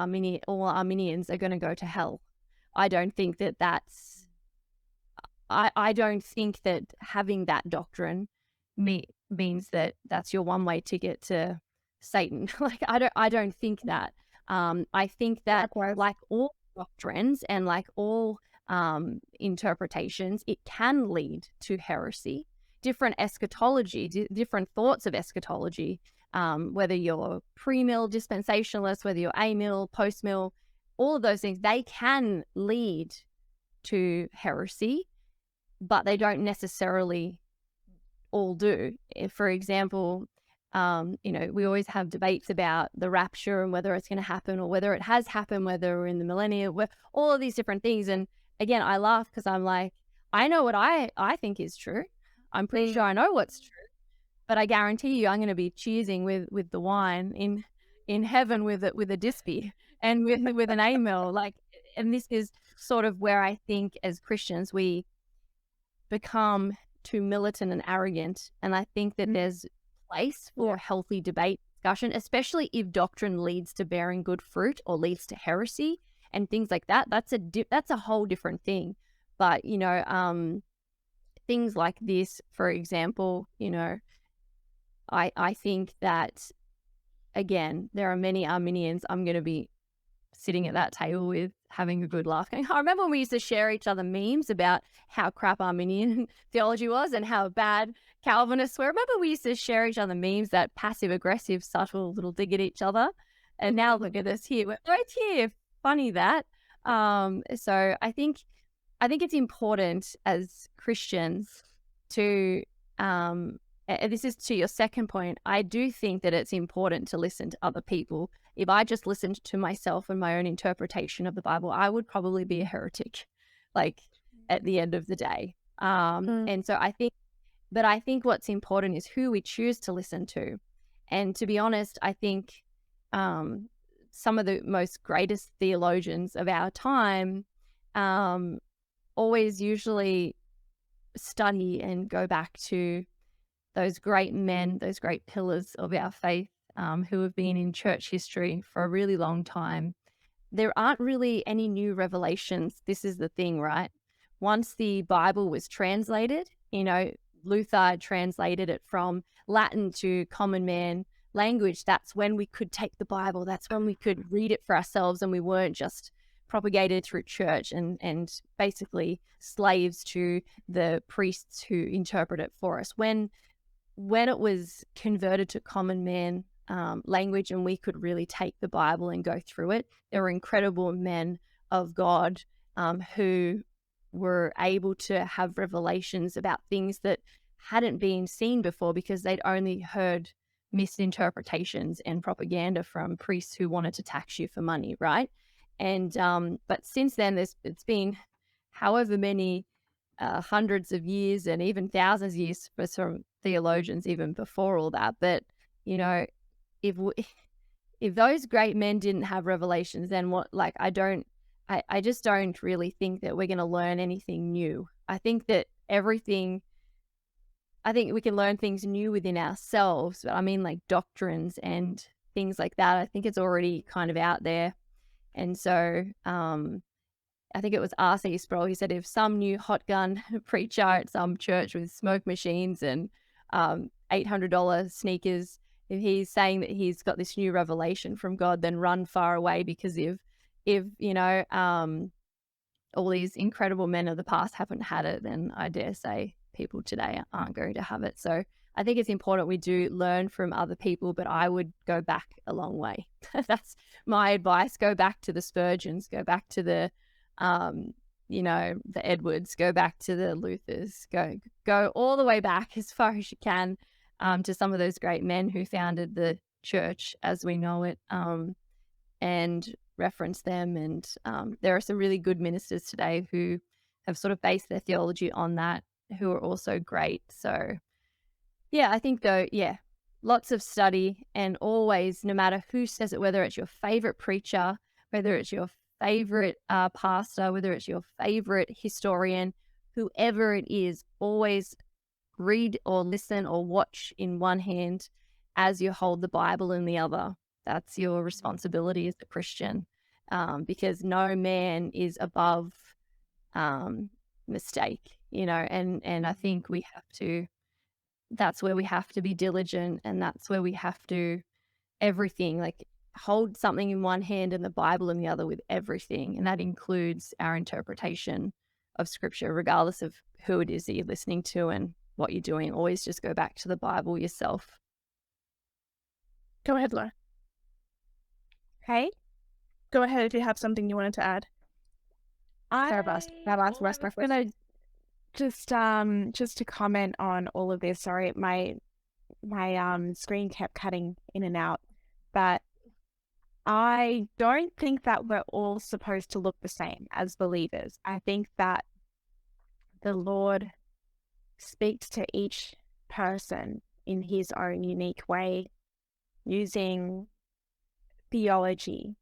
all Arminians are going to go to hell. I don't think I don't think that having that doctrine means that that's your one way ticket to Satan. Like, I don't think that. I think that like all doctrines and like all interpretations, it can lead to heresy, different eschatology, different thoughts of eschatology, whether you're pre-mill dispensationalist, whether you're a-mill, post-mill, all of those things, they can lead to heresy, but they don't necessarily all do. If, for example, we always have debates about the rapture and whether it's going to happen or whether it has happened, whether we're in the millennium, all of these different things. And again, I laugh because I'm like, I know what I think is true. I'm pretty sure I know what's true, but I guarantee you I'm going to be cheersing with the wine in heaven with a dispy and with an a-mill. Like, and this is sort of where I think as Christians we become too militant and arrogant. And I think that there's place for healthy debate, discussion, especially if doctrine leads to bearing good fruit or leads to heresy and things like that. That's a whole different thing. But things like this, for example, I think that, again, there are many Arminians I'm going to be sitting at that table with, having a good laugh, going, I remember when we used to share each other memes about how crap Arminian theology was and how bad Calvinists were. Remember we used to share each other memes, that passive-aggressive, subtle little dig at each other. And now look at us here. We're right here. Funny that. So I think it's important as Christians to this is to your second point. I do think that it's important to listen to other people. If I just listened to myself and my own interpretation of the Bible, I would probably be a heretic, like, at the end of the day. And so I think what's important is who we choose to listen to. And to be honest, I think some of the most greatest theologians of our time always usually study and go back to those great men, those great pillars of our faith who have been in church history for a really long time. There aren't really any new revelations. This is the thing, right? Once the Bible was translated, Luther translated it from Latin to common man language. That's when we could take the Bible. That's when we could read it for ourselves, and we weren't just propagated through church and basically slaves to the priests who interpret it for us. When it was converted to common man language and we could really take the Bible and go through it, there were incredible men of God who were able to have revelations about things that hadn't been seen before because they'd only heard misinterpretations and propaganda from priests who wanted to tax you for money, right? And but since then, it's been however many hundreds of years and even thousands of years theologians even before all that. But, you know, if those great men didn't have revelations, then what, like, I just don't really think that we're going to learn anything new. I think we can learn things new within ourselves, but I mean, like, doctrines and things like that, I think it's already kind of out there. And so I think it was R.C. Sproul, he said if some new hot gun preacher at some church with smoke machines and $800 sneakers, if he's saying that he's got this new revelation from God, then run far away, because if you know, all these incredible men of the past haven't had it, then I dare say people today aren't going to have it. So I think it's important we do learn from other people, but I would go back a long way. That's my advice. Go back to the Spurgeons, go back to the, you know, the Edwards, go back to the Luthers, go all the way back as far as you can, to some of those great men who founded the church as we know it, and reference them. And there are some really good ministers today who have sort of based their theology on that, who are also great. So yeah, I think though, yeah, lots of study, and always, no matter who says it, whether it's your favorite preacher, whether it's your favorite pastor, whether it's your favorite historian, whoever it is, always read or listen or watch in one hand as you hold the Bible in the other. That's your responsibility as a Christian, because no man is above mistake, you know, and I think we have to, that's where we have to be diligent, and that's where we have to everything, like, hold something in one hand and the Bible in the other with everything. And that includes our interpretation of scripture, regardless of who it is that you're listening to and what you're doing. Always just go back to the Bible yourself. Go ahead, Laura. Hey, Go ahead if you have something you wanted to add. I was gonna just to comment on all of this. Sorry, my screen kept cutting in and out, but I don't think that we're all supposed to look the same as believers. I think that the Lord speaks to each person in his own unique way, using theology.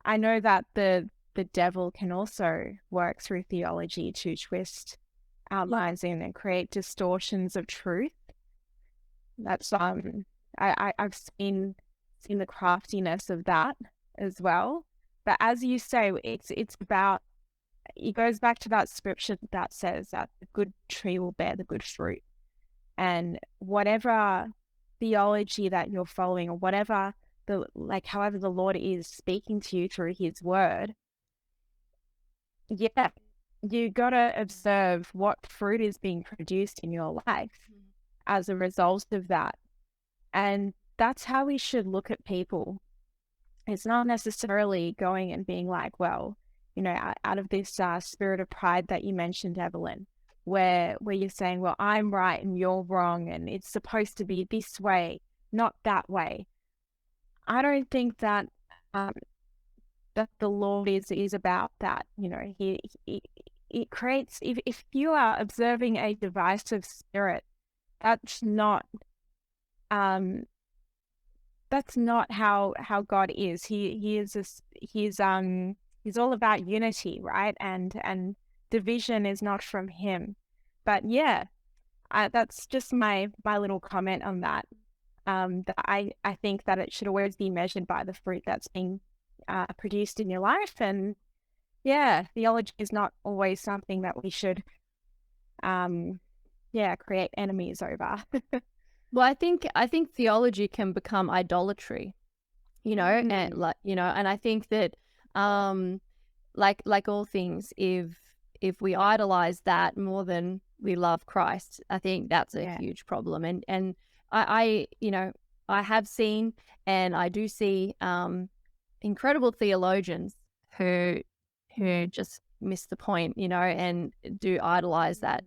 I know that the devil can also work through theology to twist our minds in and create distortions of truth. That's I've seen the craftiness of that as well. But as you say, it's about, it goes back to that scripture that says that the good tree will bear the good fruit. And whatever theology that you're following, or whatever however the Lord is speaking to you through his word, yeah, you got to observe what fruit is being produced in your life as a result of that. And that's how we should look at people. It's not necessarily going and being like, well, you know, out of this spirit of pride that you mentioned, Evelyn, where you're saying, well, I'm right and you're wrong, and it's supposed to be this way, not that way. I don't think that that the Lord is about that. You know, it creates, if you are observing a divisive spirit, that's not how God is. He's all about unity, right? And division is not from him. But yeah, that's just my little comment on that. That I think that it should always be measured by the fruit that's being produced in your life. And yeah, theology is not always something that we should create enemies over. Well, I think theology can become idolatry, you know, and and I think that like all things, if we idolize that more than we love Christ, I think that's a huge problem. And I have seen, and I do see incredible theologians who just miss the point, you know, and do idolize that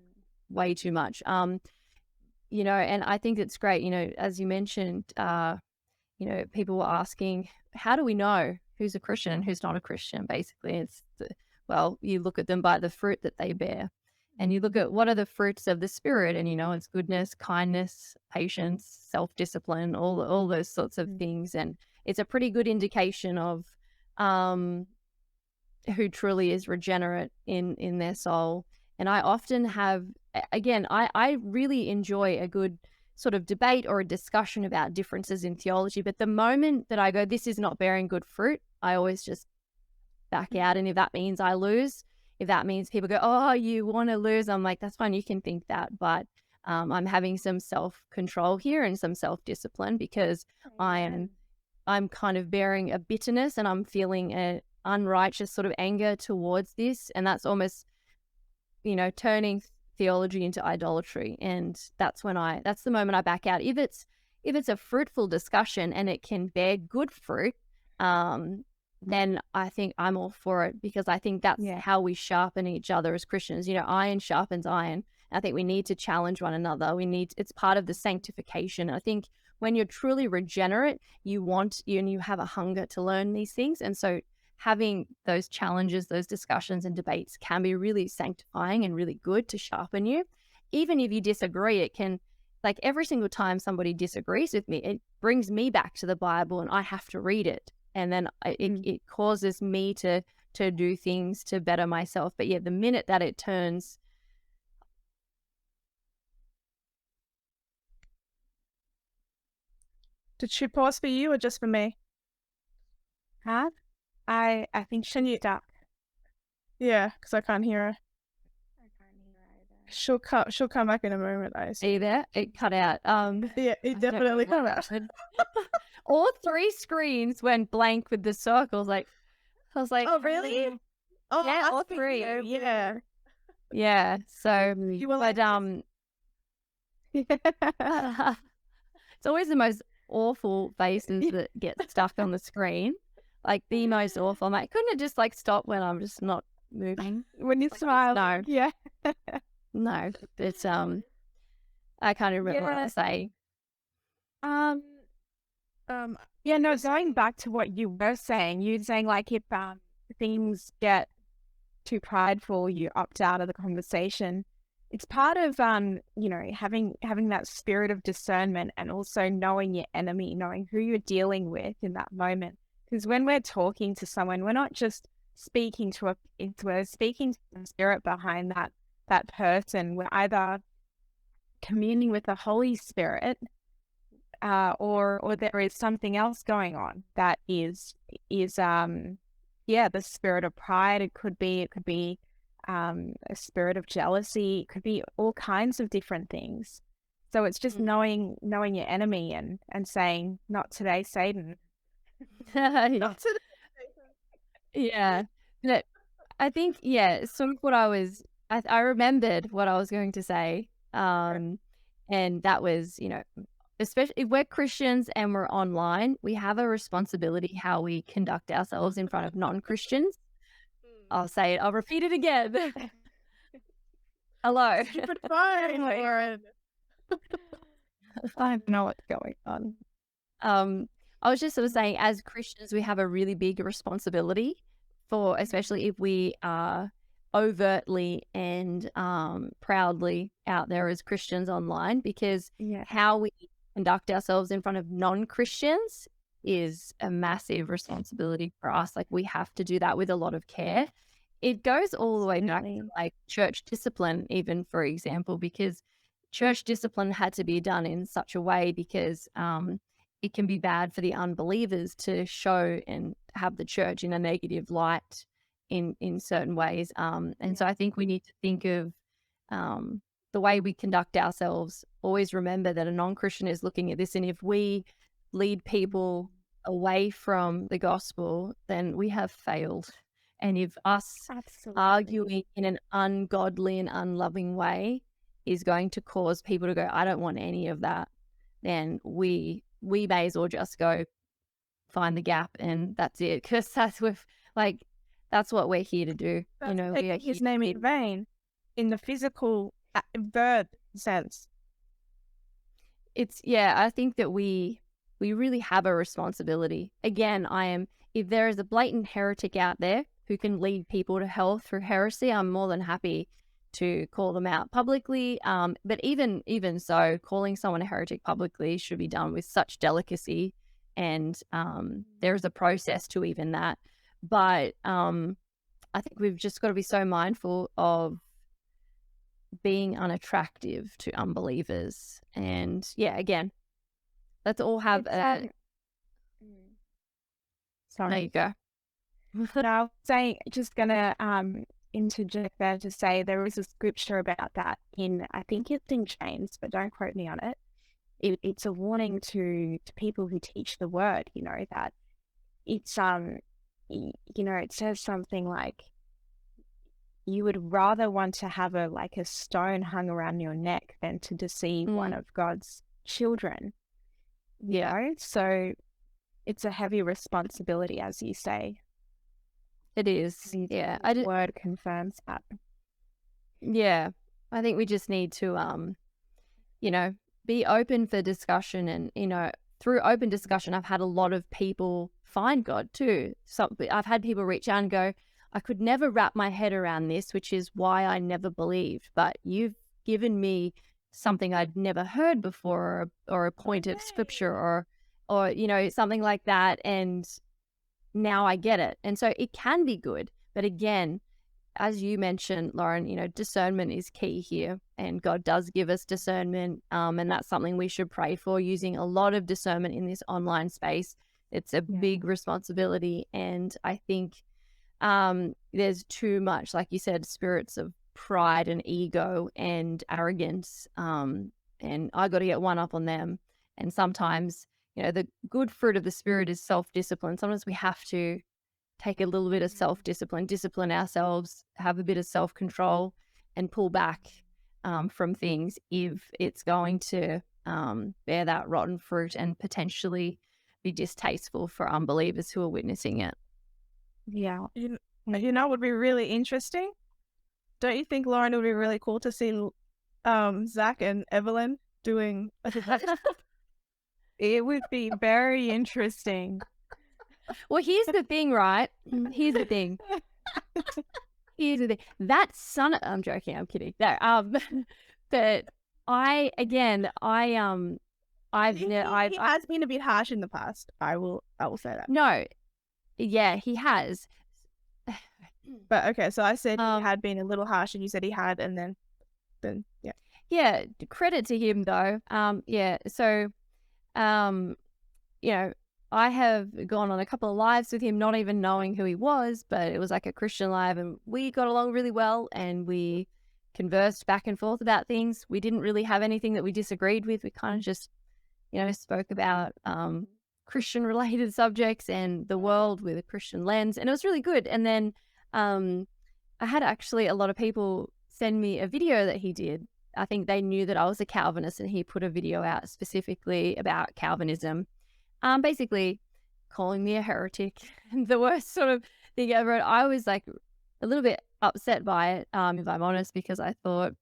way too much. You know, and I think it's great, you know, as you mentioned, you know, people were asking, how do we know who's a Christian and who's not a Christian? Basically, it's well, you look at them by the fruit that they bear. And you look at what are the fruits of the Spirit, and it's goodness, kindness, patience, self-discipline, all those sorts of things. And it's a pretty good indication of who truly is regenerate in their soul. And I often have, again, I really enjoy a good sort of debate or a discussion about differences in theology. But the moment that I go, this is not bearing good fruit, I always just back out. And if that means I lose, if that means people go, oh, you want to lose, I'm like, that's fine, you can think that. But I'm having some self-control here and some self-discipline, because I'm kind of bearing a bitterness, and I'm feeling a unrighteous sort of anger towards this. And that's almost, turning theology into idolatry. And that's the moment I back out. If it's a fruitful discussion and it can bear good fruit, then I think I'm all for it, because I think that's how we sharpen each other as Christians. Iron sharpens iron. I think we need to challenge one another. It's part of the sanctification. I think when you're truly regenerate, you have a hunger to learn these things. And so having those challenges, those discussions and debates can be really sanctifying and really good to sharpen you. Even if you disagree, it can, like, every single time somebody disagrees with me, it brings me back to the Bible, and I have to read it. And then it causes me to do things to better myself. But the minute that it turns... Did she pause for you or just for me? Huh? I think she's stuck. Yeah, because I can't hear her. I can't hear her either. She'll come back in a moment, I Are see. you there? It cut out. Yeah, it definitely come out. All three screens went blank with the circles. I was like, oh, really? Oh, yeah, I all see three. you. Yeah. Yeah. So, You were but like, it's always the most awful faces that get stuck on the screen. Like the most awful. I'm like, couldn't it just like stop when I'm just not moving? when you Like, smile. no. Yeah. No. It's I can't remember what I was saying. Yeah, no, going back to what you were saying, like if things get too prideful, you opt out of the conversation. It's part of having that spirit of discernment, and also knowing your enemy, knowing who you're dealing with in that moment. Because when we're talking to someone, we're not just speaking we're speaking to the spirit behind that person. We're either communing with the Holy Spirit, or there is something else going on that is the spirit of pride. It could be a spirit of jealousy. It could be all kinds of different things. So it's just knowing your enemy and saying, not today, Satan. Not today. Yeah. But I think, sort of what I remembered what I was going to say. And that was, especially if we're Christians and we're online, we have a responsibility how we conduct ourselves in front of non-Christians. I'll say it. I'll repeat it again. Hello. Stupid phone, Lauren. I don't know what's going on. I was just sort of saying, as Christians, we have a really big responsibility for, especially if we are overtly and proudly out there as Christians online, because how we conduct ourselves in front of non-Christians is a massive responsibility for us. Like, we have to do that with a lot of care. It goes all the way back to like church discipline, even, for example, because church discipline had to be done in such a way because it can be bad for the unbelievers to show and have the church in a negative light in certain ways. And so I think we need to think of the way we conduct ourselves. Always remember that a non-Christian is looking at this, and if we lead people away from the gospel, then we have failed. And if us arguing in an ungodly and unloving way is going to cause people to go, I don't want any of that, then we may as well just go find the gap, and that's it. Because that's what we're here to do. That's we are taking his name in vain in the physical verb sense. I think that we really have a responsibility. Again, if there is a blatant heretic out there who can lead people to hell through heresy, I'm more than happy to call them out publicly. But even so, calling someone a heretic publicly should be done with such delicacy, and there is a process to even that. But I think we've just got to be so mindful of being unattractive to unbelievers. And yeah, again, let's all have a... Sorry. There you go. But I was saying, just gonna interject there to say there is a scripture about that in, I think it's in James, but don't quote me on it. It's a warning to people who teach the word, you know, that it's you know, it says something like, you would rather want to have a stone hung around your neck than to deceive one of God's children. You know? So it's a heavy responsibility, as you say. It is. Yeah. The word confirms that. Yeah. I think we just need to, you know, be open for discussion. And, you know, through open discussion, I've had a lot of people find God too. So I've had people reach out and go, I could never wrap my head around this, which is why I never believed. But you've given me something I'd never heard before, or a point of scripture, or you know, something like that, and now I get it. And so it can be good. But again, as you mentioned, Lauren, you know, discernment is key here, and God does give us discernment, and that's something we should pray for, using a lot of discernment in this online space. It's a big responsibility, and I think there's too much, like you said, spirits of pride and ego and arrogance, and I got to get one up on them. And sometimes, you know, the good fruit of the Spirit is self-discipline. Sometimes we have to take a little bit of self-discipline, discipline ourselves, have a bit of self-control, and pull back from things if it's going to bear that rotten fruit and potentially be distasteful for unbelievers who are witnessing it. Yeah. You know what would be really interesting? Don't you think, Lauren, it would be really cool to see Zach and Evelyn doing... It would be very interesting. Well, here's the thing, right? Here's the thing. That son of... I'm joking, I'm kidding. No, but I've he has been a bit harsh in the past. I will say that. No. Yeah, he has. But okay, so I said he had been a little harsh, and you said he had, and then yeah. Yeah, credit to him though. So you know, I have gone on a couple of lives with him, not even knowing who he was, but it was like a Christian live, and we got along really well, and we conversed back and forth about things. We didn't really have anything that we disagreed with. We kind of just, you know, spoke about Christian related subjects and the world with a Christian lens, and it was really good. And then I had actually a lot of people send me a video that he did. I think they knew that I was a Calvinist, and he put a video out specifically about Calvinism, basically calling me a heretic, the worst sort of thing ever. I was like a little bit upset by it, if I'm honest, because I thought,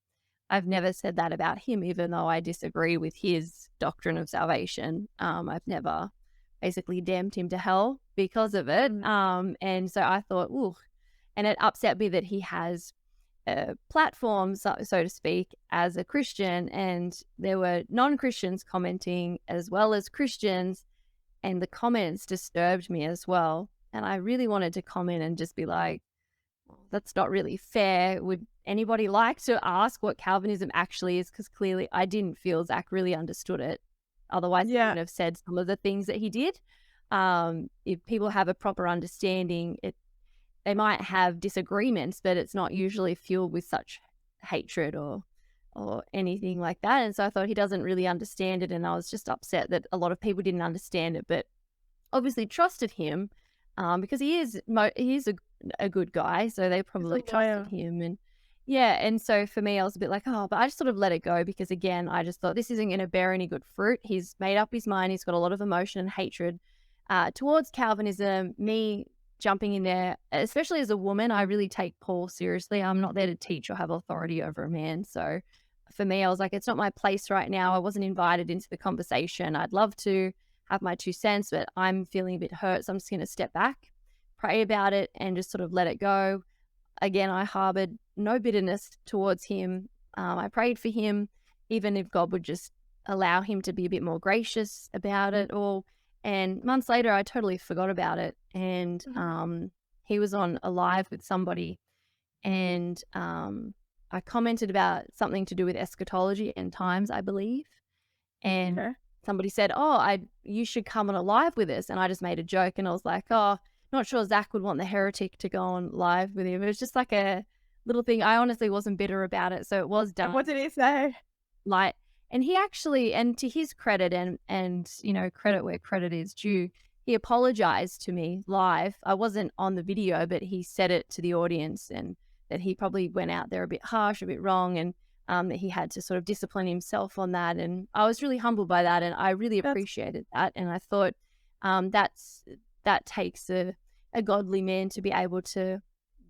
I've never said that about him, even though I disagree with his doctrine of salvation. I've never basically damned him to hell because of it. And so I thought, ooh, and it upset me that he has a platform, so to speak, as a Christian, and there were non-Christians commenting as well as Christians, and the comments disturbed me as well. And I really wanted to comment and just be like, that's not really fair. Would anybody like to ask what Calvinism actually is? Because clearly I didn't feel Zach really understood it. Otherwise, he wouldn't have said some of the things that he did. If people have a proper understanding, they might have disagreements, but it's not usually fueled with such hatred or anything like that. And so I thought, he doesn't really understand it, and I was just upset that a lot of people didn't understand it, but obviously trusted him because he is a good guy, so they probably trusted him. And and so for me, I was a bit like, but I just sort of let it go, because again, I just thought, this isn't going to bear any good fruit. He's made up his mind. He's got a lot of emotion and hatred towards Calvinism. Me jumping in there, especially as a woman, I really take Paul seriously. I'm not there to teach or have authority over a man. So for me, I was like, it's not my place right now. I wasn't invited into the conversation. I'd love to have my 2 cents, but I'm feeling a bit hurt, so I'm just going to step back, pray about it, and just sort of let it go. again, I harbored no bitterness towards him. I prayed for him, even if God would just allow him to be a bit more gracious about it all. And months later, I totally forgot about it. And he was on a live with somebody, and I commented about something to do with eschatology and times, I believe. And somebody said, "Oh, you should come on a live with us." And I just made a joke, and I was like, "Oh, not sure Zach would want the heretic to go on live with him." It was just like a little thing. I honestly wasn't bitter about it, so it was done. What did he say? Like, and he actually, and to his credit, and you know, credit where credit is due, he apologized to me live. I wasn't on the video, but he said it to the audience, and that he probably went out there a bit harsh, a bit wrong, and that he had to sort of discipline himself on that. And I was really humbled by that, and I really appreciated that. And I thought that takes a godly man to be able to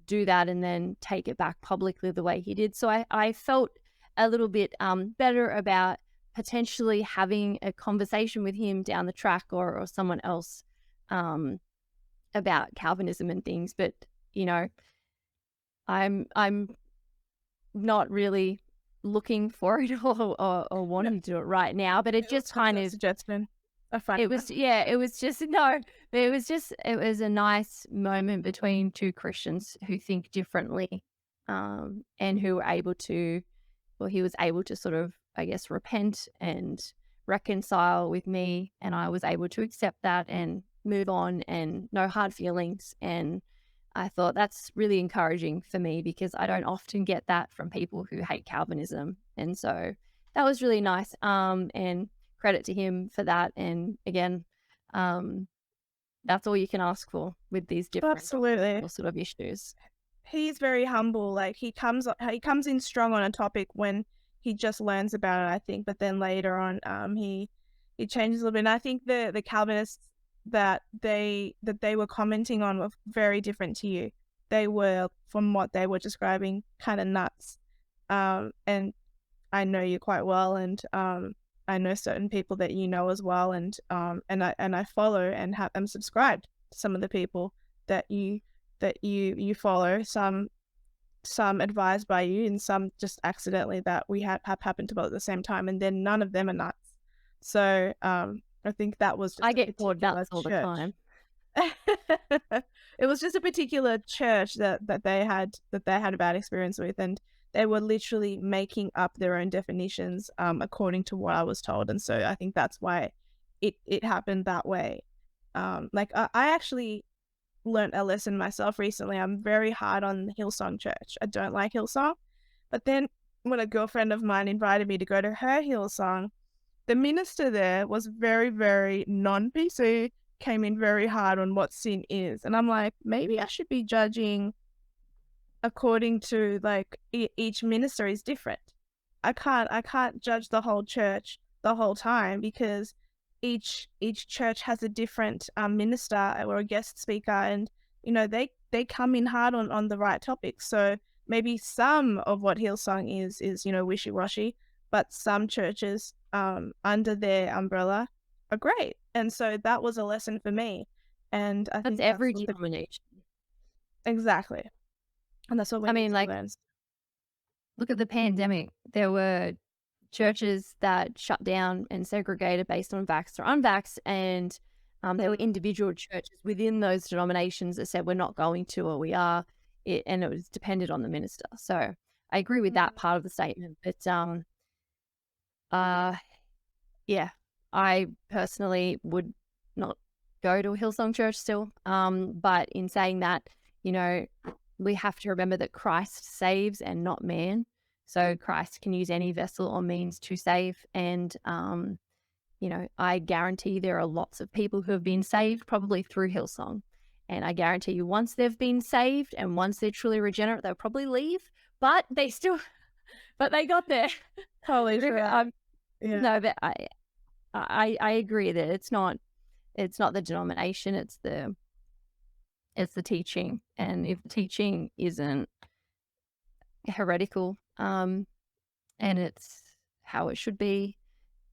do that and then take it back publicly the way he did. So I felt a little bit better about potentially having a conversation with him down the track, or someone else about Calvinism and things. But you know, I'm not really looking for it or wanting to do it right now, but it just kind of suggestion. It was a nice moment between two Christians who think differently, and who were able to, well, he was able to sort of, I guess, repent and reconcile with me, and I was able to accept that and move on, and no hard feelings. And I thought that's really encouraging for me, because I don't often get that from people who hate Calvinism. And so that was really nice. And credit to him for that. And again, that's all you can ask for with these different absolutely sort of issues. He's very humble. Like he comes in strong on a topic when he just learns about it, I think, but then later on he changes a little bit. And I think the Calvinists that they were commenting on were very different to you. They were, from what they were describing, kind of nuts. And I know you quite well, and I know certain people that you know as well, and I follow and am subscribed to some of the people that you follow. Some advised by you, and some just accidentally that we have happened to both at the same time, and then none of them are nuts. So I think that was just I get bored nuts all the time. It was just a particular church that they had a bad experience with, and they were literally making up their own definitions according to what I was told. And so I think that's why it happened that way. Like I actually learned a lesson myself recently. I'm very hard on Hillsong Church. I don't like Hillsong. But then when a girlfriend of mine invited me to go to her Hillsong, the minister there was very, very non-PC, came in very hard on what sin is. And I'm like, maybe I should be judging according to, like, each minister is different. I can't judge the whole church the whole time, because each church has a different minister or a guest speaker, and you know they come in hard on the right topics. So maybe some of what Hillsong is you know wishy-washy, but some churches under their umbrella are great. And so that was a lesson for me, and I think that's every denomination. Exactly. And that's what we need to learn. Look at the pandemic. There were churches that shut down and segregated based on vaxxed or unvaxxed, and there were individual churches within those denominations that said we're not going to, or we are, and it was dependent on the minister. So I agree with that part of the statement. But yeah, I personally would not go to a Hillsong church still. But in saying that, you know, we have to remember that Christ saves and not man. So Christ can use any vessel or means to save. And, you know, I guarantee there are lots of people who have been saved probably through Hillsong. And I guarantee you, once they've been saved and once they're truly regenerate, they'll probably leave, but they got there. Totally true. Yeah. No, but I agree that it's not the denomination, it's the teaching. And if the teaching isn't heretical, and it's how it should be,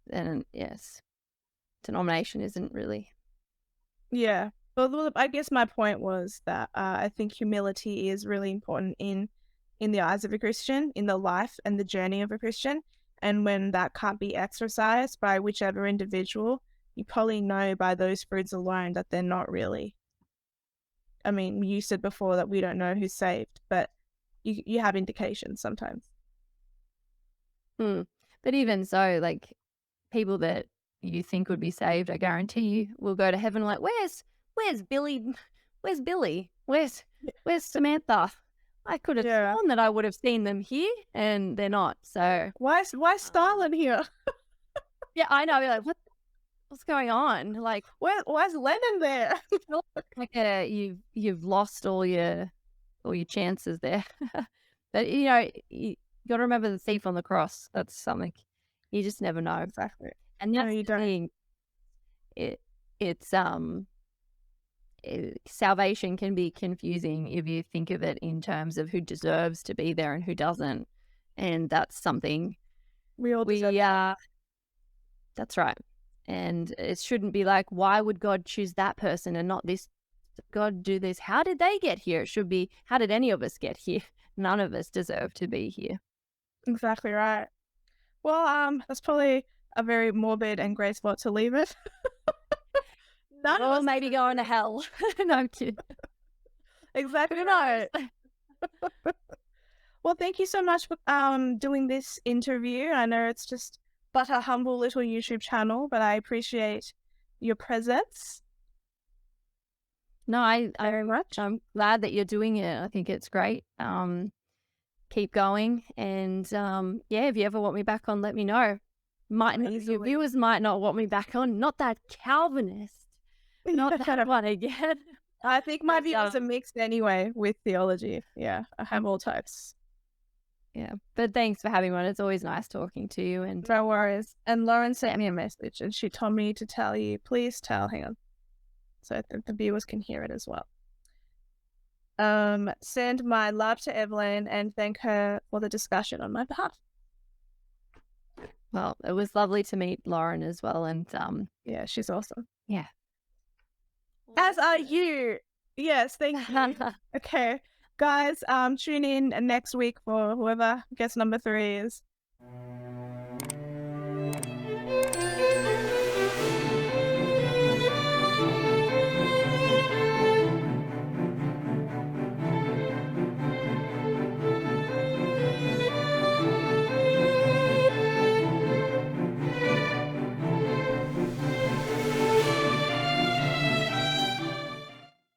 then yes, denomination isn't really. Yeah, Well, I guess my point was that I think humility is really important in the eyes of a Christian, in the life and the journey of a Christian. And when that can't be exercised by whichever individual, you probably know by those fruits alone that they're not really. I mean, you said before that we don't know who's saved, but you have indications sometimes. But even so, like, people that you think would be saved, I guarantee you will go to heaven like, where's Billy? Where's Billy? Where's Samantha? I could have sworn that I would have seen them here, and they're not. So why Stalin here? Yeah, I know. You're like, what's going on? Like, why's Lenin there? like you've lost all your chances there. But you got to remember the thief on the cross. That's something you just never know. Exactly. And that's the thing. Salvation can be confusing if you think of it in terms of who deserves to be there and who doesn't, and that's something we all deserve. That's right. And it shouldn't be like, why would God choose that person and not this? God do this? How did they get here? It should be, how did any of us get here? None of us deserve to be here. Exactly right. Well, that's probably a very morbid and grey spot to leave it. Or maybe going to hell. No, I'm kidding. Exactly right. Well, thank you so much for doing this interview. I know it's just but a humble little YouTube channel, but I appreciate your presence. No, I very much. I'm glad that you're doing it. I think it's great. Keep going, and if you ever want me back on, let me know. Your viewers might not want me back on. Not that Calvinist. Not that one again. I think my viewers are mixed anyway with theology. Yeah, I have all types. Yeah, but thanks for having me on. It's always nice talking to you. And no worries. And Lauren sent me a message, and she told me to tell you, please tell, hang on, so that the viewers can hear it as well. Send my love to Evelyn and thank her for the discussion on my behalf. Well, it was lovely to meet Lauren as well, and yeah, she's awesome. Yeah. As are you. Yes, thank you. Okay, guys, tune in next week for whoever guest number 3 is.